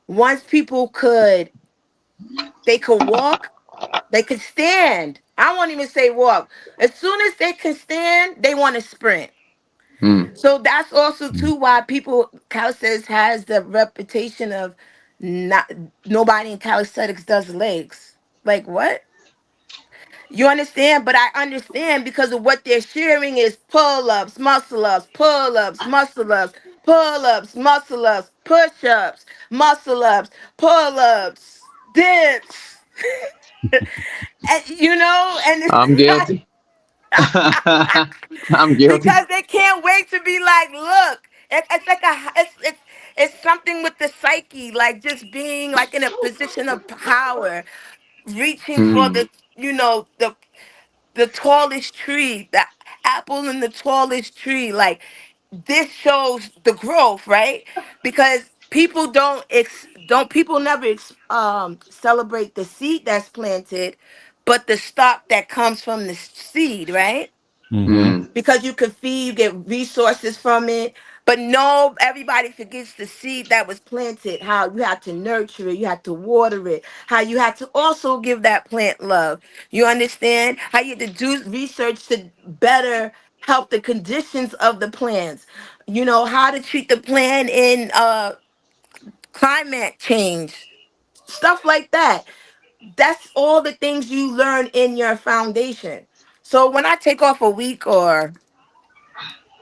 once people could They could walk, they could stand. I won't even say walk. As soon as they can stand, they want to sprint. Mm. So that's also too why people calisthenics has the reputation of not nobody in calisthenics does legs. Like what? You understand? But I understand because of what they're sharing is pull-ups, muscle-ups, pull-ups, muscle-ups, pull-ups, muscle-ups, push-ups, muscle-ups, pull-ups, dips. And and it's I'm like guilty. I'm guilty. because they can't wait to be like, look, it's like it's something with the psyche, like just being like in a position of power, reaching for Mm. the tallest tree, the apple in the tallest tree. Like this shows the growth, right? Because don't people never celebrate the seed that's planted, but the stock that comes from the seed, right? Mm-hmm. Mm. Because you can feed, you get resources from it. But no, everybody forgets the seed that was planted, how you had to nurture it, you had to water it, how you had to also give that plant love. You understand? How you had to do research to better help the conditions of the plants. How to treat the plant in climate change, stuff like that. That's all the things you learn in your foundation. So when I take off a week or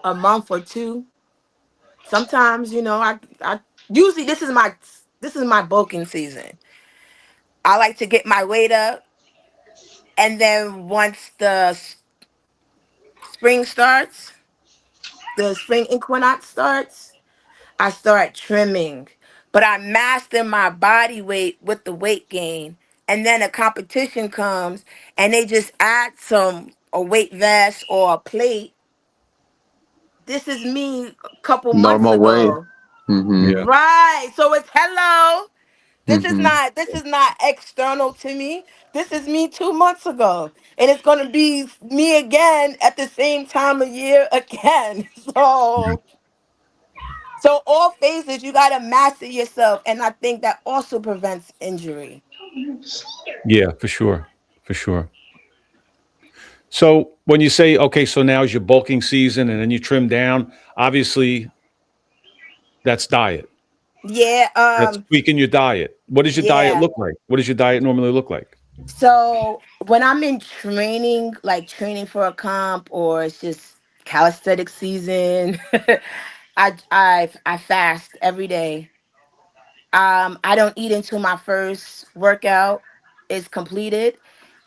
a month or two. Sometimes, I usually this is my bulking season. I like to get my weight up, and then once spring starts, the spring equinox starts, I start trimming. But I master my body weight with the weight gain. And then a competition comes and they just add a weight vest or a plate. This is me a couple months Normal way. ago. Mm-hmm. Yeah. Right. So it's hello. This is Mm-hmm. not this is not external to me. This is me 2 months ago. And it's gonna be me again at the same time of year again. So all phases you gotta master yourself. And I think that also prevents injury. Yeah, for sure. For sure. So when you say, okay, so now is your bulking season and then you trim down, obviously that's diet. Yeah, That's tweaking your diet. What does your diet yeah. look like? What does your diet normally look like? So when I'm in training, like training for a comp or it's just calisthenics season, I fast every day. I don't eat until my first workout is completed.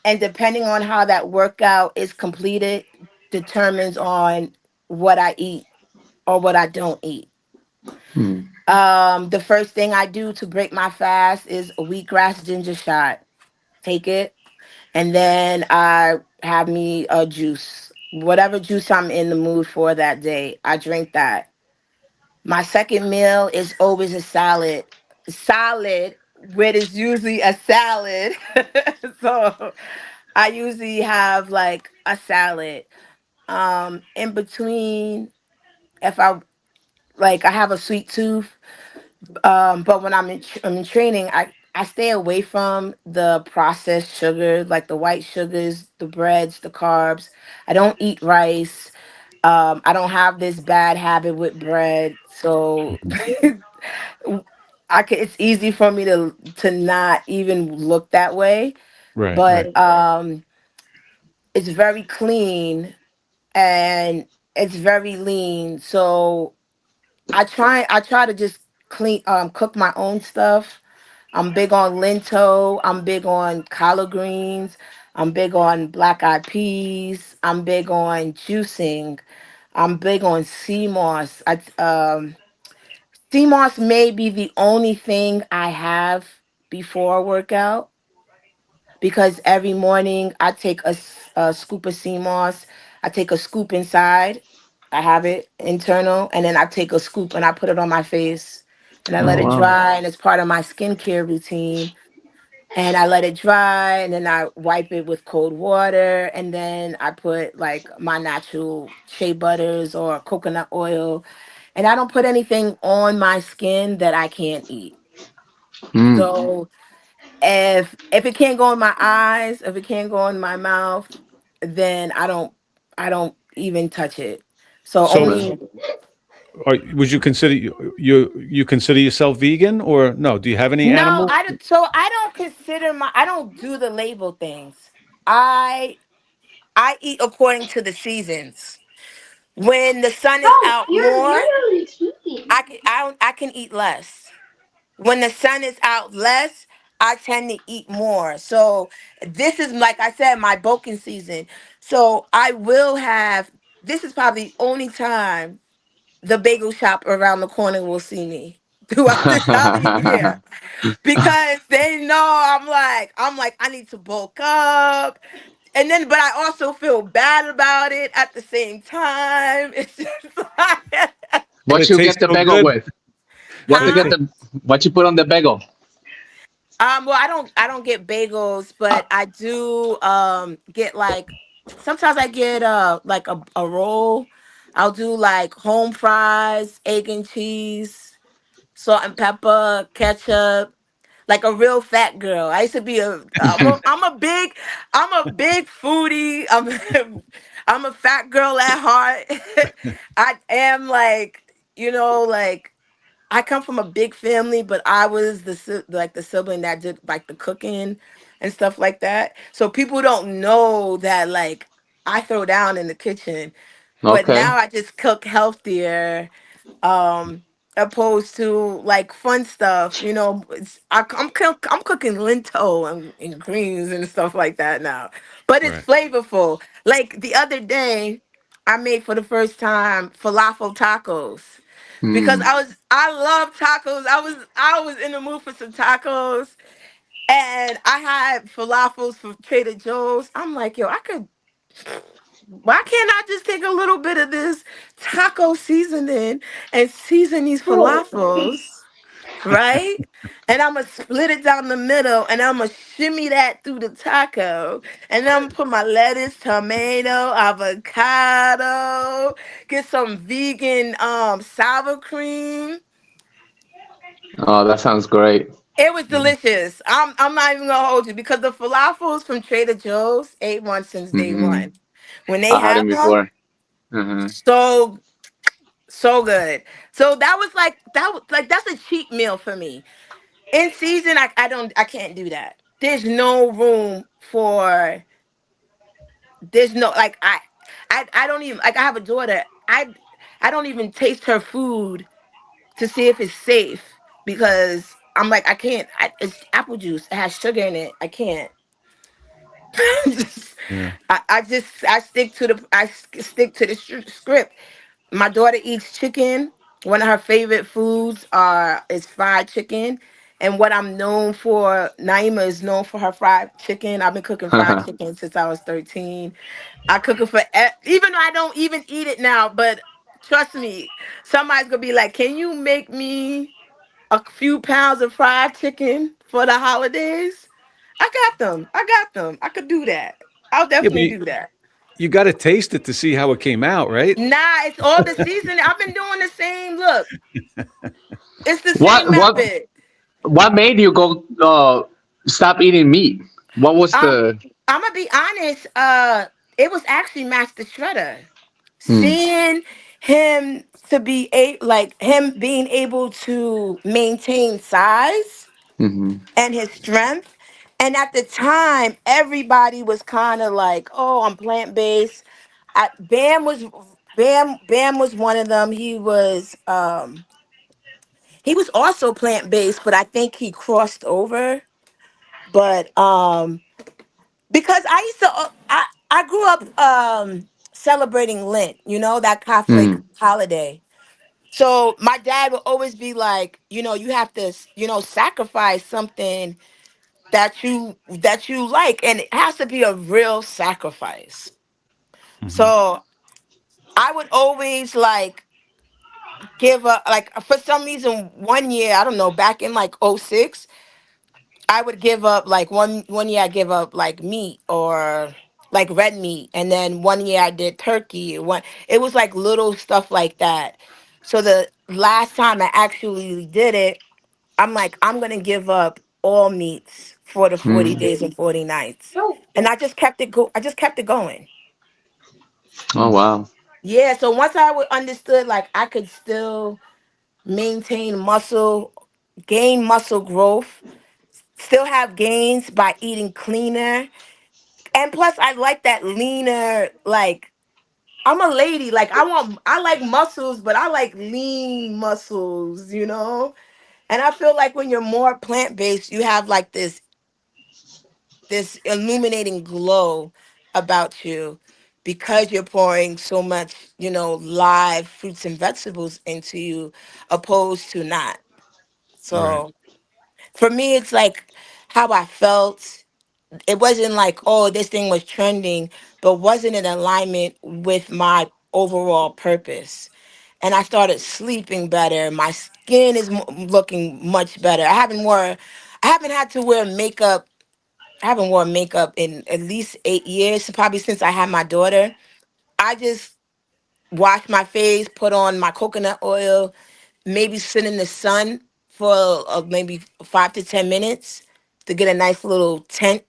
And depending on how that workout is completed, determines on what I eat or what I don't eat. Mm. The first thing I do to break my fast is a wheatgrass ginger shot. Take it, and then I have me a juice. Whatever juice I'm in the mood for that day, I drink that. My second meal is always a salad. Salad, where there's usually a salad. So I usually have like a salad. In between, if I have a sweet tooth, but when I'm in training, I stay away from the processed sugar, like the white sugars, the breads, the carbs. I don't eat rice. I don't have this bad habit with bread, so Mhm. it's easy for me to not even look that way. Right, right. But it's very clean and it's very lean. So I try to just cook my own stuff. I'm big on lento. I'm big on collard greens. I'm big on black eyed peas. I'm big on juicing. I'm big on sea moss. Sea moss may be the only thing I have before a workout because every morning I take a scoop of sea moss. I take a scoop inside. I have it internal, and then I take a scoop and I put it on my face, and I let Oh it wow. dry, and it's part of my skincare routine. And I let it dry, and then I wipe it with cold water, and then I put like my natural shea butters or coconut oil, and I don't put anything on my skin that I can't eat. Mm. So If it can't go in my eyes, if it can't go in my mouth, then I don't even touch it. So So, Right. only would you consider you consider yourself vegan or no? Do you have any no, animals? so I don't consider I don't do the label things. I I eat according to the seasons. When the sun is No, out you're more, literally speaking. I can eat less. When the sun is out less, I tend to eat more. So this is, like I said, my bulking season. So I will have, this is probably the only time the bagel shop around the corner will see me throughout the entire year, because they know I'm like I need to bulk up. And then but I also feel bad about it at the same time. It's just like But What it you tastes get the so bagel good. with? What to It huh? get ta- the what you put on the bagel? Well, I don't get bagels, but I do get like sometimes I get like a roll. I'll do like home fries, egg and cheese, salt and pepper, ketchup, like a real fat girl. I used to be I'm a big foodie. I'm a fat girl at heart. I am like, like I come from a big family, but I was like the sibling that did like the cooking and stuff like that. So people don't know that like I throw down in the kitchen, but Okay. now I just cook healthier, um opposed to like fun stuff. I'm cooking lentil and greens and stuff like that now, but it's right. flavorful. Like the other day, I made for the first time falafel tacos because Mm. I love tacos. I was in the mood for some tacos, and I had falafels from Trader Joe's. I'm like, yo, I could. Why can't I just take a little bit of this taco seasoning and season these Oh. falafels, right? And I'm gonna split it down the middle, and I'm gonna shimmy that through the taco, and then I'm gonna put my lettuce, tomato, avocado, get some vegan sour cream. Oh, that sounds great. It was Yeah. delicious. I'm not even gonna hold you because the falafels from Trader Joe's ate one since day Hmm. one. When they I had him have them, before. Uh-huh. so so good. So that was like that's a cheat meal for me. In season, I can't do that. There's no room for there's no like I don't even like I have a daughter. I don't even taste her food to see if it's safe because I'm like I can't. It's apple juice. It has sugar in it. I can't. Just- Yeah. I stick to stick to the script. My daughter eats chicken. One of her favorite foods is fried chicken. And what I'm known for, Naima is known for her fried chicken. I've been cooking fried chicken since I was 13. I cook it for even though I don't even eat it now, but trust me, somebody's gonna be like, "Can you make me a few pounds of fried chicken for the holidays?" I got them. I got them. I could do that. I'll Yeah, but definitely do that. you got to taste it to see how it came out, right? Nah, it's all the seasoning. I've been doing the same. Look, it's the same What what method. what made you go stop eating meat? What was Um, the I'm gonna be honest. It was actually Master Shredder. hmm. Seeing him to be like him being able to maintain size Hmm. and his strength. And at the time, everybody was kind of like, "Oh, I'm plant based." Bam was one of them. He was also plant based, but I think he crossed over. But because I used to I grew up celebrating Lent, that Catholic Hmm. holiday. So my dad would always be like, you have to, sacrifice something that you like, and it has to be a real sacrifice. Hmm. So I would always like give up, like for some reason one year, I don't know, back in like '06, I would give up like one year I give up like meat or like red meat, and then one year I did turkey. It was like little stuff like that. So the last time I actually did it, I'm like I'm gonna give up all meats for the 40 Mm. days and 40 nights. And I just kept it I just kept it going. Oh wow. Yeah, so once I understood like I could still maintain muscle, gain muscle growth, still have gains by eating cleaner. And plus I like that leaner, like I'm a lady, like I like muscles, but I like lean muscles, you know? And I feel like when you're more plant-based, you have like this illuminating glow about you because you're pouring so much, live fruits and vegetables into you opposed to not. Right. So for me, it's like how I felt. It wasn't like, oh, this thing was trending, but wasn't in alignment with my overall purpose. And I started sleeping better. My skin is looking much better. I haven't had to wear makeup. I haven't worn makeup in at least 8 years, probably since I had my daughter. I just wash my face, put on my coconut oil, maybe sit in the sun for maybe 5 to 10 minutes to get a nice little tint,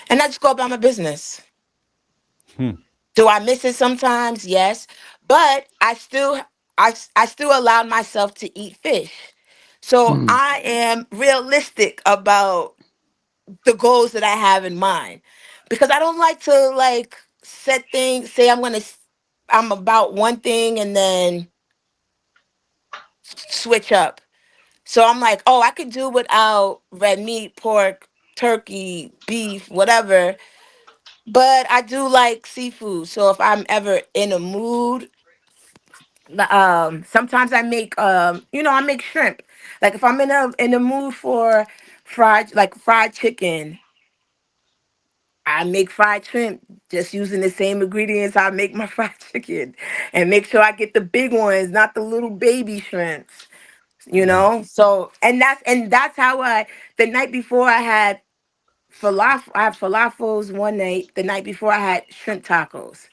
and I just go about my business. Hmm. Do I miss it sometimes? Yes, but I still allowed myself to eat fish. So Mm. I am realistic about the goals that I have in mind because I don't like to like set things, say I'm about one thing and then switch up. So I'm like, oh, I could do without red meat, pork, turkey, beef, whatever. But I do like seafood. So if I'm ever in a mood, sometimes I make I make shrimp. Like if I'm in a mood for fried chicken, I make fried shrimp just using the same ingredients I make my fried chicken, and make sure I get the big ones, not the little baby shrimps. Right. So and that's how I the night before I had falafel. I had falafels one night. The night before I had shrimp tacos.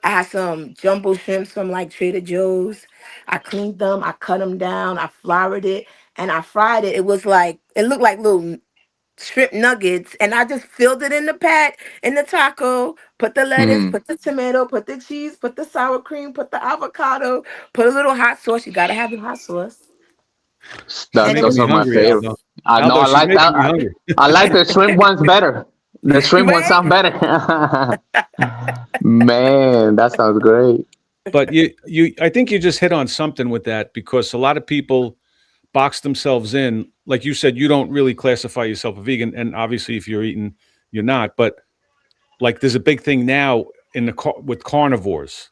I had some jumbo shrimps from like Trader Joe's. I cleaned them. I cut them down. I floured it and I fried it. It looked like little shrimp nuggets, and I just filled it in the pat in the taco, put the lettuce, Mm. put the tomato, put the cheese, put the sour cream, put the avocado, put a little hot sauce. You gotta have the hot sauce. She's And That it making was those me are my hungry, favorite. Aldo. I know Aldo, I she's like that. making me hungry. I like the shrimp ones better. The shrimp ones right? sound better. Man, that sounds great. But I think you just hit on something with that because a lot of people box themselves in. Like you said, you don't really classify yourself a vegan, and obviously, if you're eating, you're not. But like, there's a big thing now with carnivores,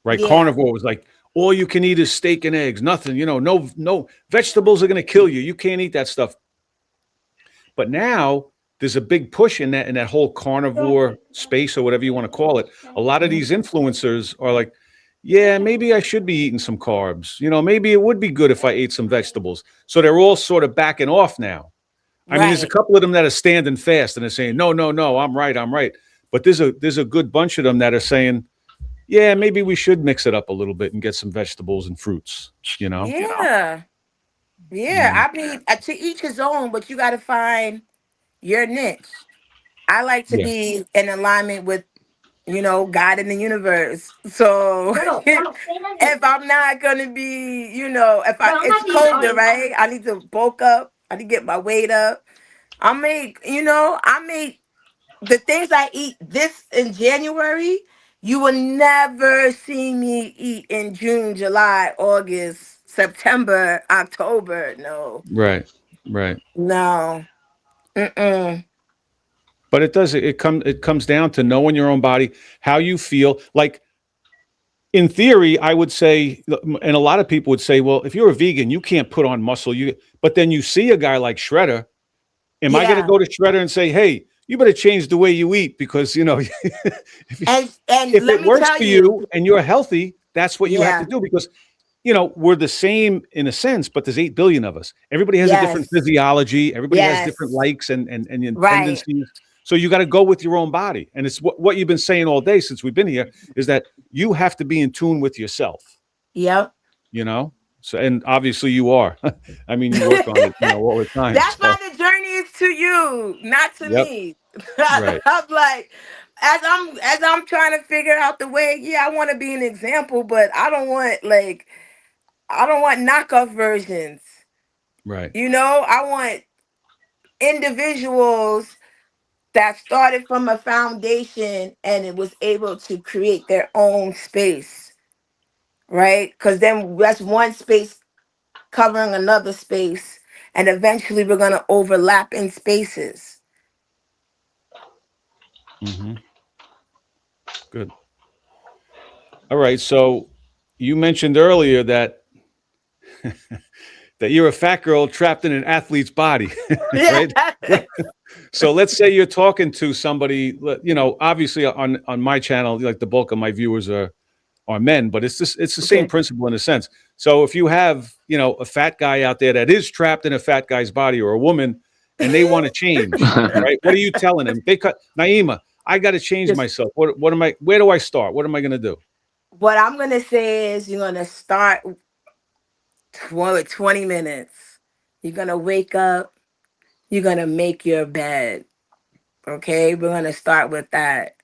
right? Yeah. Carnivore was like all you can eat is steak and eggs, nothing. No vegetables are going to kill you. You can't eat that stuff. But now there's a big push in that whole carnivore space or whatever you want to call it. A lot of these influencers are like, yeah, maybe I should be eating some carbs. Maybe it would be good if I ate some vegetables. So they're all sort of backing off now. I mean, there's a Right. couple of them that are standing fast and they're saying, no, no, no, I'm right, I'm right. But there's a good bunch of them that are saying, yeah, maybe we should mix it up a little bit and get some vegetables and fruits. Yeah. Yeah. Um, I mean, to each his own, but you got to find your niche. I like to yeah, be in alignment with, God in the universe. So if I'm not gonna be, it's colder, right? I need to bulk up. I need to get my weight up. I make the things I eat this in January. You will never see me eat in June, July, August, September, October. No, right, right. no. Mm-mm. But it comes down to knowing your own body, how you feel. Like in theory, I would say, and a lot of people would say, well, if you're a vegan, you can't put on muscle. But then you see a guy like Shredder. Am I going to Yeah. go to Shredder and say, hey, you better change the way you eat because if And if let it me works tell for you, you and you're healthy, that's what you have to yeah, do because we're the same in a sense, but there's 8 billion of us. Everybody has a different yes, physiology. Everybody has different yes, likes and right, tendencies. So you got to go with your own body. And it's what you've been saying all day since we've been here is that you have to be in tune with yourself, yep. you know? So, and obviously you are. I mean, you work on it, all the time. That's So why the journey is to you, not to Yep. me. Right. I'm like, as I'm trying to figure out the way. Yeah, I want to be an example, but I don't want knockoff versions. Right. I want individuals that started from a foundation and it was able to create their own space, right? Because then that's one space covering another space, and eventually we're going to overlap in spaces. Hmm. Good. All right. So you mentioned earlier that you're a fat girl trapped in an athlete's body, Yeah. right? So let's say you're talking to somebody, obviously on my channel, like the bulk of my viewers are men, but it's the same Okay. principle in a sense. So if you have, a fat guy out there that is trapped in a fat guy's body, or a woman, and they want to change, right? What are you telling them? They cut Naima, I got to change Just myself. What am I, where do I start? What am I going to do? what I'm going to say is you're going to start with 20 minutes. You're going to wake up. You're going to make your bed. Okay. We're going to start with that.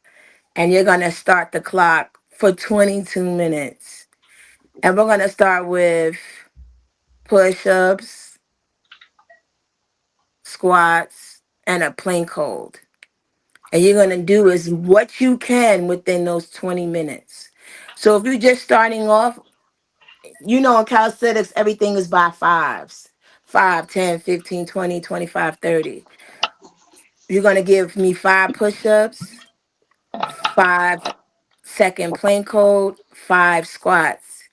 And you're going to start the clock for 22 minutes. And we're going to start with push ups, squats, and a plank hold. And you're going to do is what you can within those 20 minutes. So if you're just starting off, in calisthenics, everything is by fives: 5, 10, 15, 20, 25, 30. You're going to give me 5 push ups, 5 second plank hold, 5 squats.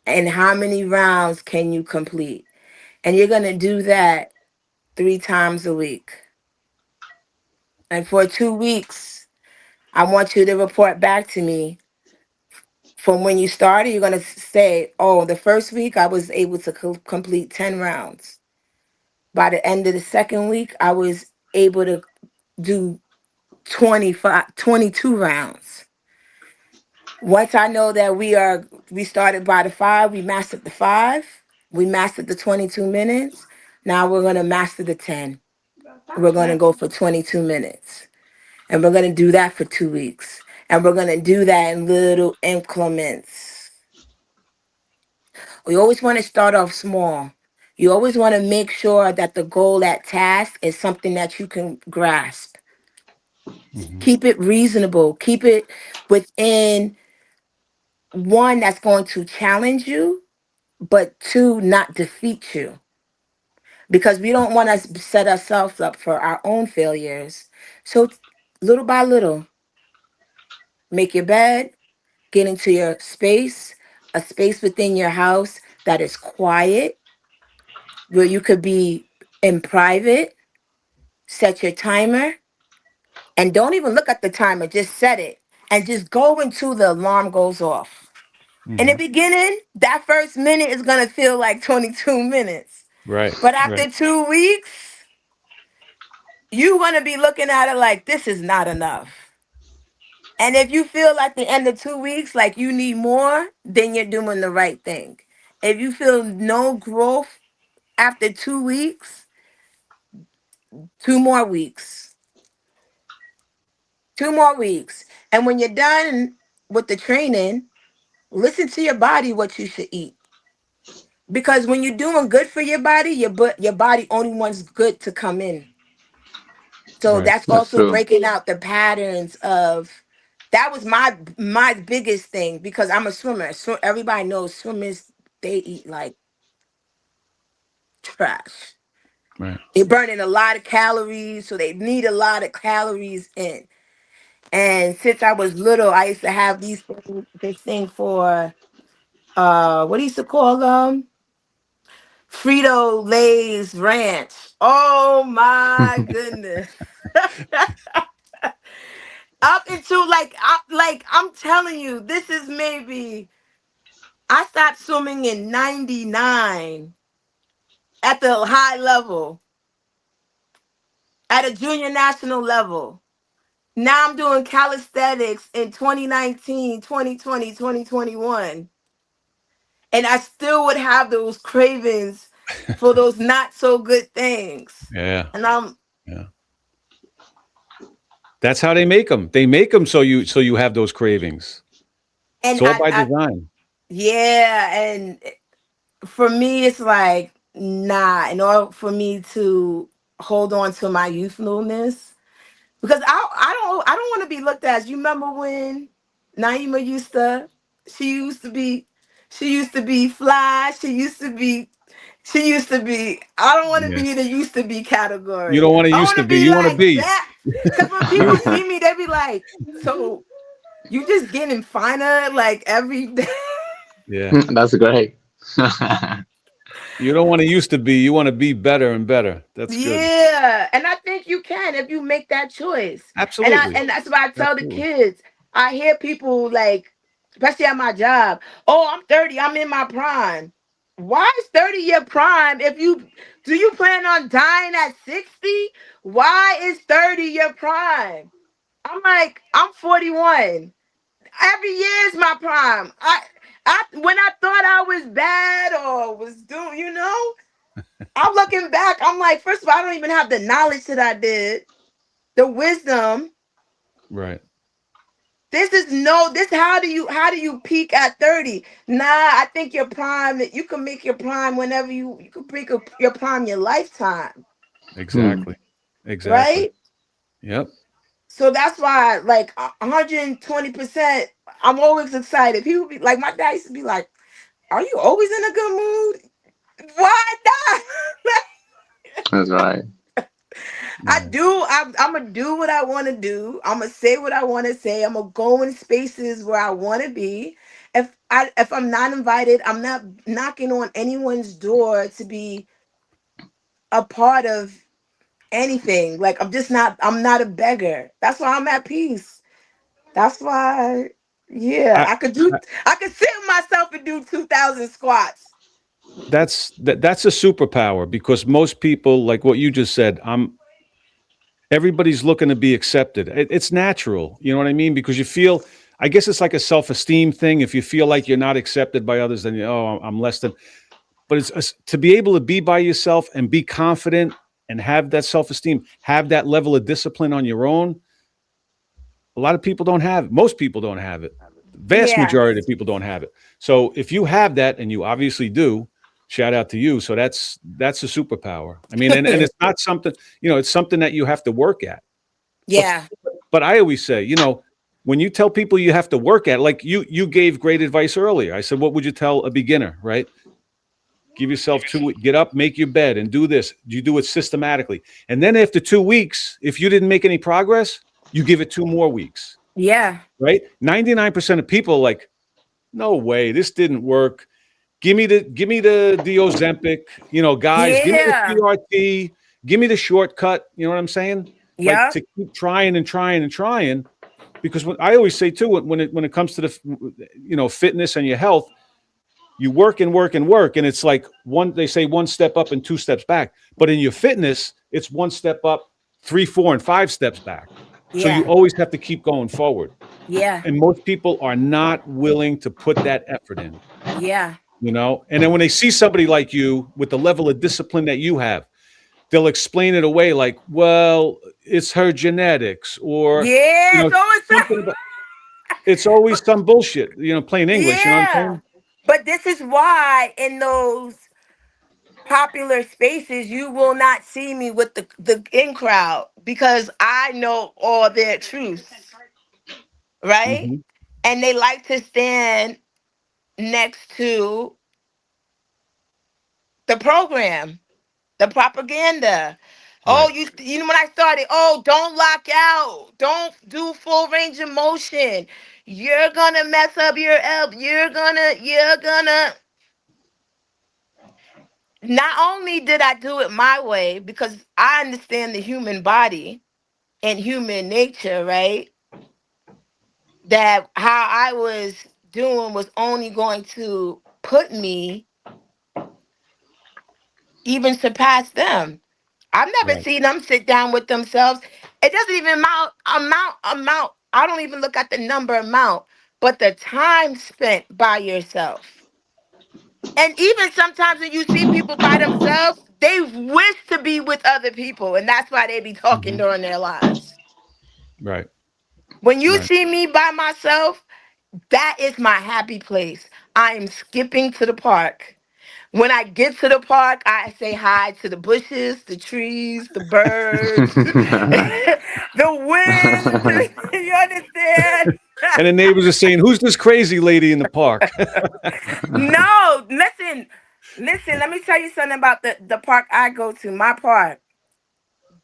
And how many rounds can you complete? And you're going to do that 3 times a week. And for 2 weeks, I want you to report back to me from when you started. You're going to say, oh, the first week I was able to complete 10 rounds. By the end of the second week, I was able to do 22 rounds. Once I know that we started by the five, we mastered the five, we mastered the 22 minutes. Now we're going to master the 10. We're going to go for 22 minutes. And we're going to do that for 2 weeks. And we're going to do that in little increments. We always want to start off small. You always want to make sure that the goal, that task, is something that you can grasp. Hmm. Keep it reasonable. Keep it within one that's going to challenge you, but two, not defeat you. Because we don't want to set ourselves up for our own failures. So, little by little, make your bed, get into your space, a space within your house that is quiet, where you could be in private. Set your timer, and don't even look at the timer, just set it and just go until the alarm goes off. In the Hmm. beginning, that first minute is going to feel like 22 minutes. Right. But Right. after 2 weeks, you're going to be looking at it like this is not enough. And if you feel at the end of 2 weeks like you need more, then you're doing the right thing. If you feel no growth after 2 weeks, 2 more weeks, 2 more weeks. And when you're done with the training, listen to your body what you should eat. Because when you're doing good for your body, your body only wants good to come in. So Right. that's That's also true. breaking out the patterns of that was my biggest thing because I'm a swimmer. So everybody knows swimmers, they eat like trash. Right. They're burning a lot of calories, so they need a lot of calories in. And since I was little, I used to have this thing for what do you used to call them? Frito Lay's Ranch. Oh my goodness. Up until I'm telling you, this is maybe I stopped swimming in 99 at the high level, at a junior national level. Now I'm doing calisthenics in 2019, 2020, 2021. And I still would have those cravings for those not so good things. Yeah. And I'm Yeah. That's how they make them. They make them so you have those cravings. It's And all by design. yeah, and for me, it's like, nah. In order for me to hold on to my youthfulness, because I don't want to be looked at as. You remember when Naima used to be fly. She used to be. I don't want to Yeah. be in the used to be You category. don't want to I used want to to be. be You want to like be. that. Because when people see me, they be like, "So you just getting finer like every day?" Yeah. That's great. You don't want to used to be. You want to be better and better. That's good. Yeah, and I think you can if you make that choice. Absolutely. And that's why I tell the Absolutely. kids. I hear people like, especially at my job, "Oh, I'm 30, I'm in my prime." Why is 30 your prime? If you do you plan on dying at 60? Why is 30 your prime? I'm like, I'm 41. Every year is my prime. I when I thought I was bad or was doing, I'm looking back. I'm like, first of all, I don't even have the knowledge that I did, the wisdom. Right. This. How do you peak at 30? Nah, I think your prime. You can make your prime whenever you can make your prime your lifetime, Hmm. Exactly. Exactly. right? Yep. So that's why, like 120%, I'm always excited. People be like, my dad used to be like, "Are you always in a good mood? Why not?" That's right. I Yeah. do. I'm gonna do what I want to do. I'm gonna say what I want to say. I'm gonna go in spaces where I want to be. If I'm not invited, I'm not knocking on anyone's door to be a part of anything. Like I'm just not. I'm not a beggar. That's why I'm at peace. That's why. Yeah, I, I could do. I I could sit with myself and do 2,000 squats. that's a superpower because most people, like what you just said, everybody's looking to be accepted. It's natural, you know what I mean? Because you feel, I guess it's like a self-esteem thing. If you feel like you're not accepted by others, then I'm less than. But to be able to be by yourself and be confident and have that self-esteem, have that level of discipline on your own. A lot of people don't have it. Most people don't have it. The vast Yeah, majority of people don't have it. So if you have that, and you obviously do, shout out to you. So that's a superpower. I mean, and it's not something, it's something that you have to work at. But yeah, but I always say, when you tell people you have to work at, like you gave great advice earlier. I said, what would you tell a beginner, right? Give yourself get up, make your bed, and do this. You do it systematically. And then after 2 weeks, if you didn't make any progress, you give it 2 more weeks, yeah, right? 99% of people are like, no way, this didn't work. Give me the Ozempic, guys, give me the yeah, PRT, give me the shortcut. You know what I'm saying? Like yeah, to keep trying and trying and trying. Because what I always say too, when it comes to fitness and your health, you work and work and work, and it's like they say one step up and two steps back. But in your fitness, it's one step up, three, four, and five steps back. So you yeah, always have to keep going forward. yeah, And most people are not willing to put that effort in. And then when they see somebody like you with the level of discipline that you have, they'll explain it away like, well, it's her genetics, or yeah. So something it's about, it's always some bullshit, plain English, you know what I'm yeah. saying? But this is why in those popular spaces you will not see me with the in crowd, because I know all their truths, right? Hmm. And they like to stand next to the program, the propaganda. Oh, Right. you know when I started, oh, don't lock out. Don't do full range of motion. You're gonna mess up your elbow. You're gonna Not only did I do it my way because I understand the human body and human nature, right? That how I was doing was only going to put me even surpass them. I've never Right. seen them sit down with themselves. It doesn't even amount. I don't even look at the number amount, but the time spent by yourself. And even sometimes when you see people by themselves, they wish to be with other people, and that's why they be talking Hmm. during their lives. Right. When you Right. see me by myself, that is my happy place. I am skipping to the park. When I get to the park, I say hi to the bushes, the trees, the birds, the wind. You understand? And the neighbors are saying, "Who's this crazy lady in the park?" No, listen, listen. Let me tell you something about the park I go to. My park.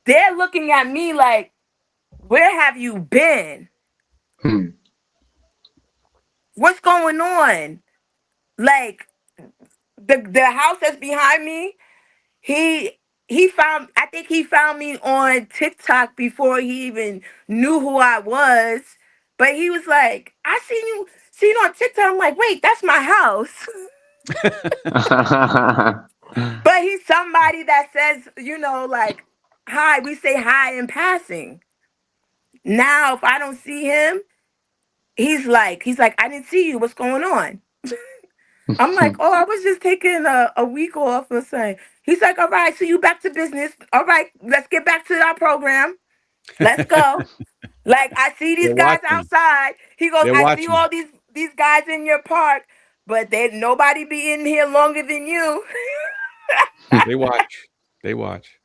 They're looking at me like, "Where have you been? Hmm. What's going on?" Like the house that's behind me. He he found. I think he found me on TikTok before he even knew who I was. But he was like, "I seen you on TikTok." I'm like, "Wait, that's my house." But he's somebody that says, like, hi, we say hi in passing. Now, if I don't see him, he's like, I didn't see you. What's going on? I'm like, oh, I was just taking a week off or something. He's like, all right, so you back to business. All right, let's get back to our program. Let's go. Like, I see these They're guys watching. outside. He goes, They're I see watching. all these guys in your park, but they nobody be in here longer than you. They watch. They watch.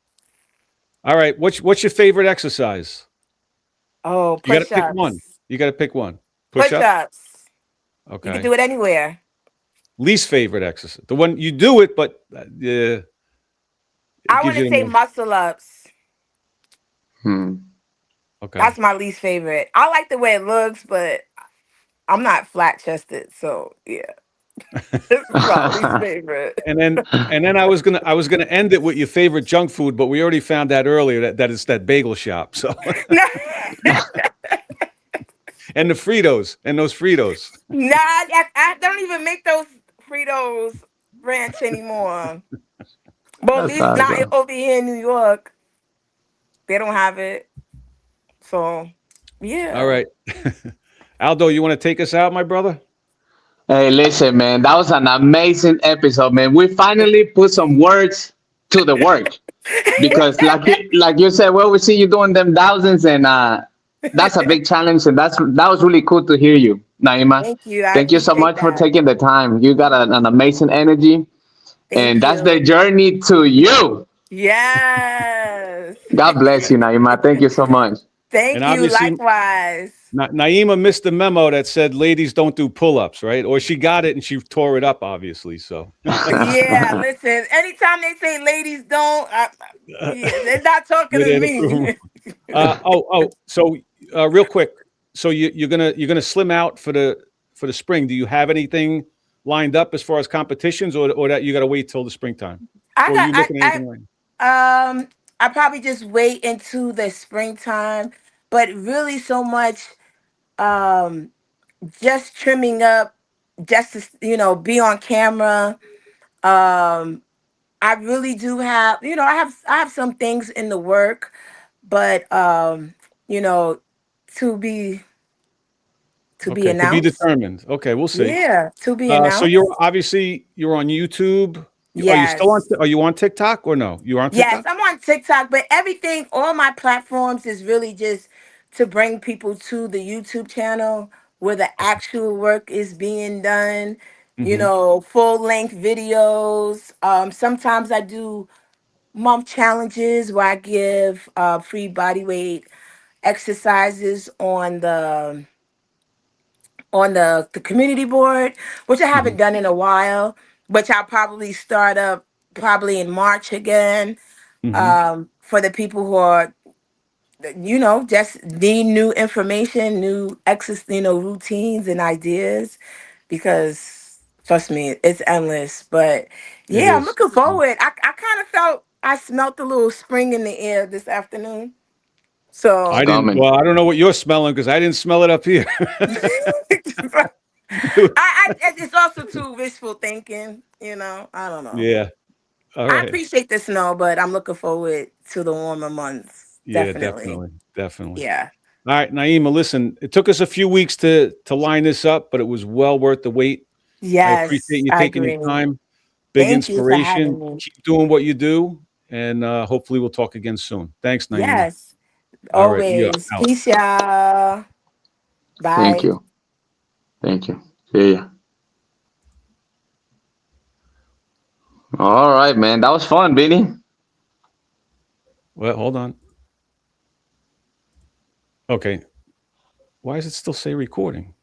All right. What's your favorite exercise? Oh, You got to push pick one. ups. You got to pick one. Push Push ups. ups. You can Okay. do it anywhere. Least favorite exercise. The one you do it, but it I gives want you to the say most. muscle ups. Hmm. Okay. That's my least favorite. I like the way it looks, but I'm not flat chested, so yeah, this is my least favorite. And then I was gonna end it with your favorite junk food, but we already found out earlier that it's that bagel shop. So No, and the Fritos and those Fritos. nah, I don't even make those Fritos ranch anymore. Well, at That's least not awesome. over here in New York. They don't have it. So, All yeah. right. Aldo, you want to take us out, my brother? Hey, listen, man, that was an amazing episode, man. We finally put some words to the work because, like you said, well, we see you doing them thousands, and that's a big challenge, and that was really cool to hear you, Naima. Thank you. I Thank you so appreciate much for that. taking the time. You got an amazing energy, and Thank that's the you. journey to you. Yes. God bless you, Naima. Thank you so much. And Thank you. obviously, Likewise. Naima missed the memo that said ladies don't do pull-ups, right? Or she got it and she tore it up, obviously. So Yeah, listen, anytime they say ladies don't, yeah, they're not talking good to attitude. me. So real quick, so you're gonna slim out for the spring. Do you have anything lined up as far as competitions, or that you got to wait till the springtime, I or are got you looking at anything right I probably just wait into the springtime, but really so much um just trimming up just to be on camera. Um I really do have, I have some things in the work, but you know, to be to now? be Okay, to be announced. determined. Okay, we'll see. Yeah, to be So announced. you're on YouTube. Are you still on? Yes. Are you on TikTok or no? You on Yes, TikTok? I'm on TikTok, but everything, all my platforms is really just to bring people to the YouTube channel where the actual work is being done, Hmm. full length videos. Sometimes I do month challenges where I give free body weight exercises on the community board, which I Hmm. haven't done in a while, which I'll probably start up probably in March again, Hmm. for the people who are, just need new information, new routines and ideas, because trust me, it's endless. But It yeah, I'm is. looking forward. I kind of felt I smelt a little spring in the air this afternoon. It's So I didn't. coming. Well, I don't know what you're smelling because I didn't smell it up here. it's also too wishful thinking, I don't know. Yeah. All I right. appreciate the snow, but I'm looking forward to the warmer months. Yeah, Definitely. definitely, definitely. Yeah. All right, Naima, listen, it took us a few weeks to line this up, but it was well worth the wait. I appreciate Yes, you I taking your agree. time. Big Thank you for having inspiration. me. Keep doing what you do, and hopefully we'll talk again soon. Thanks, Naima. Yes, All right, we are always. out. Peace, y'all. Thank Bye. you. Thank you. See ya. All right, man. That was fun, Vinny. Well, hold on. Okay. Why does it still say recording?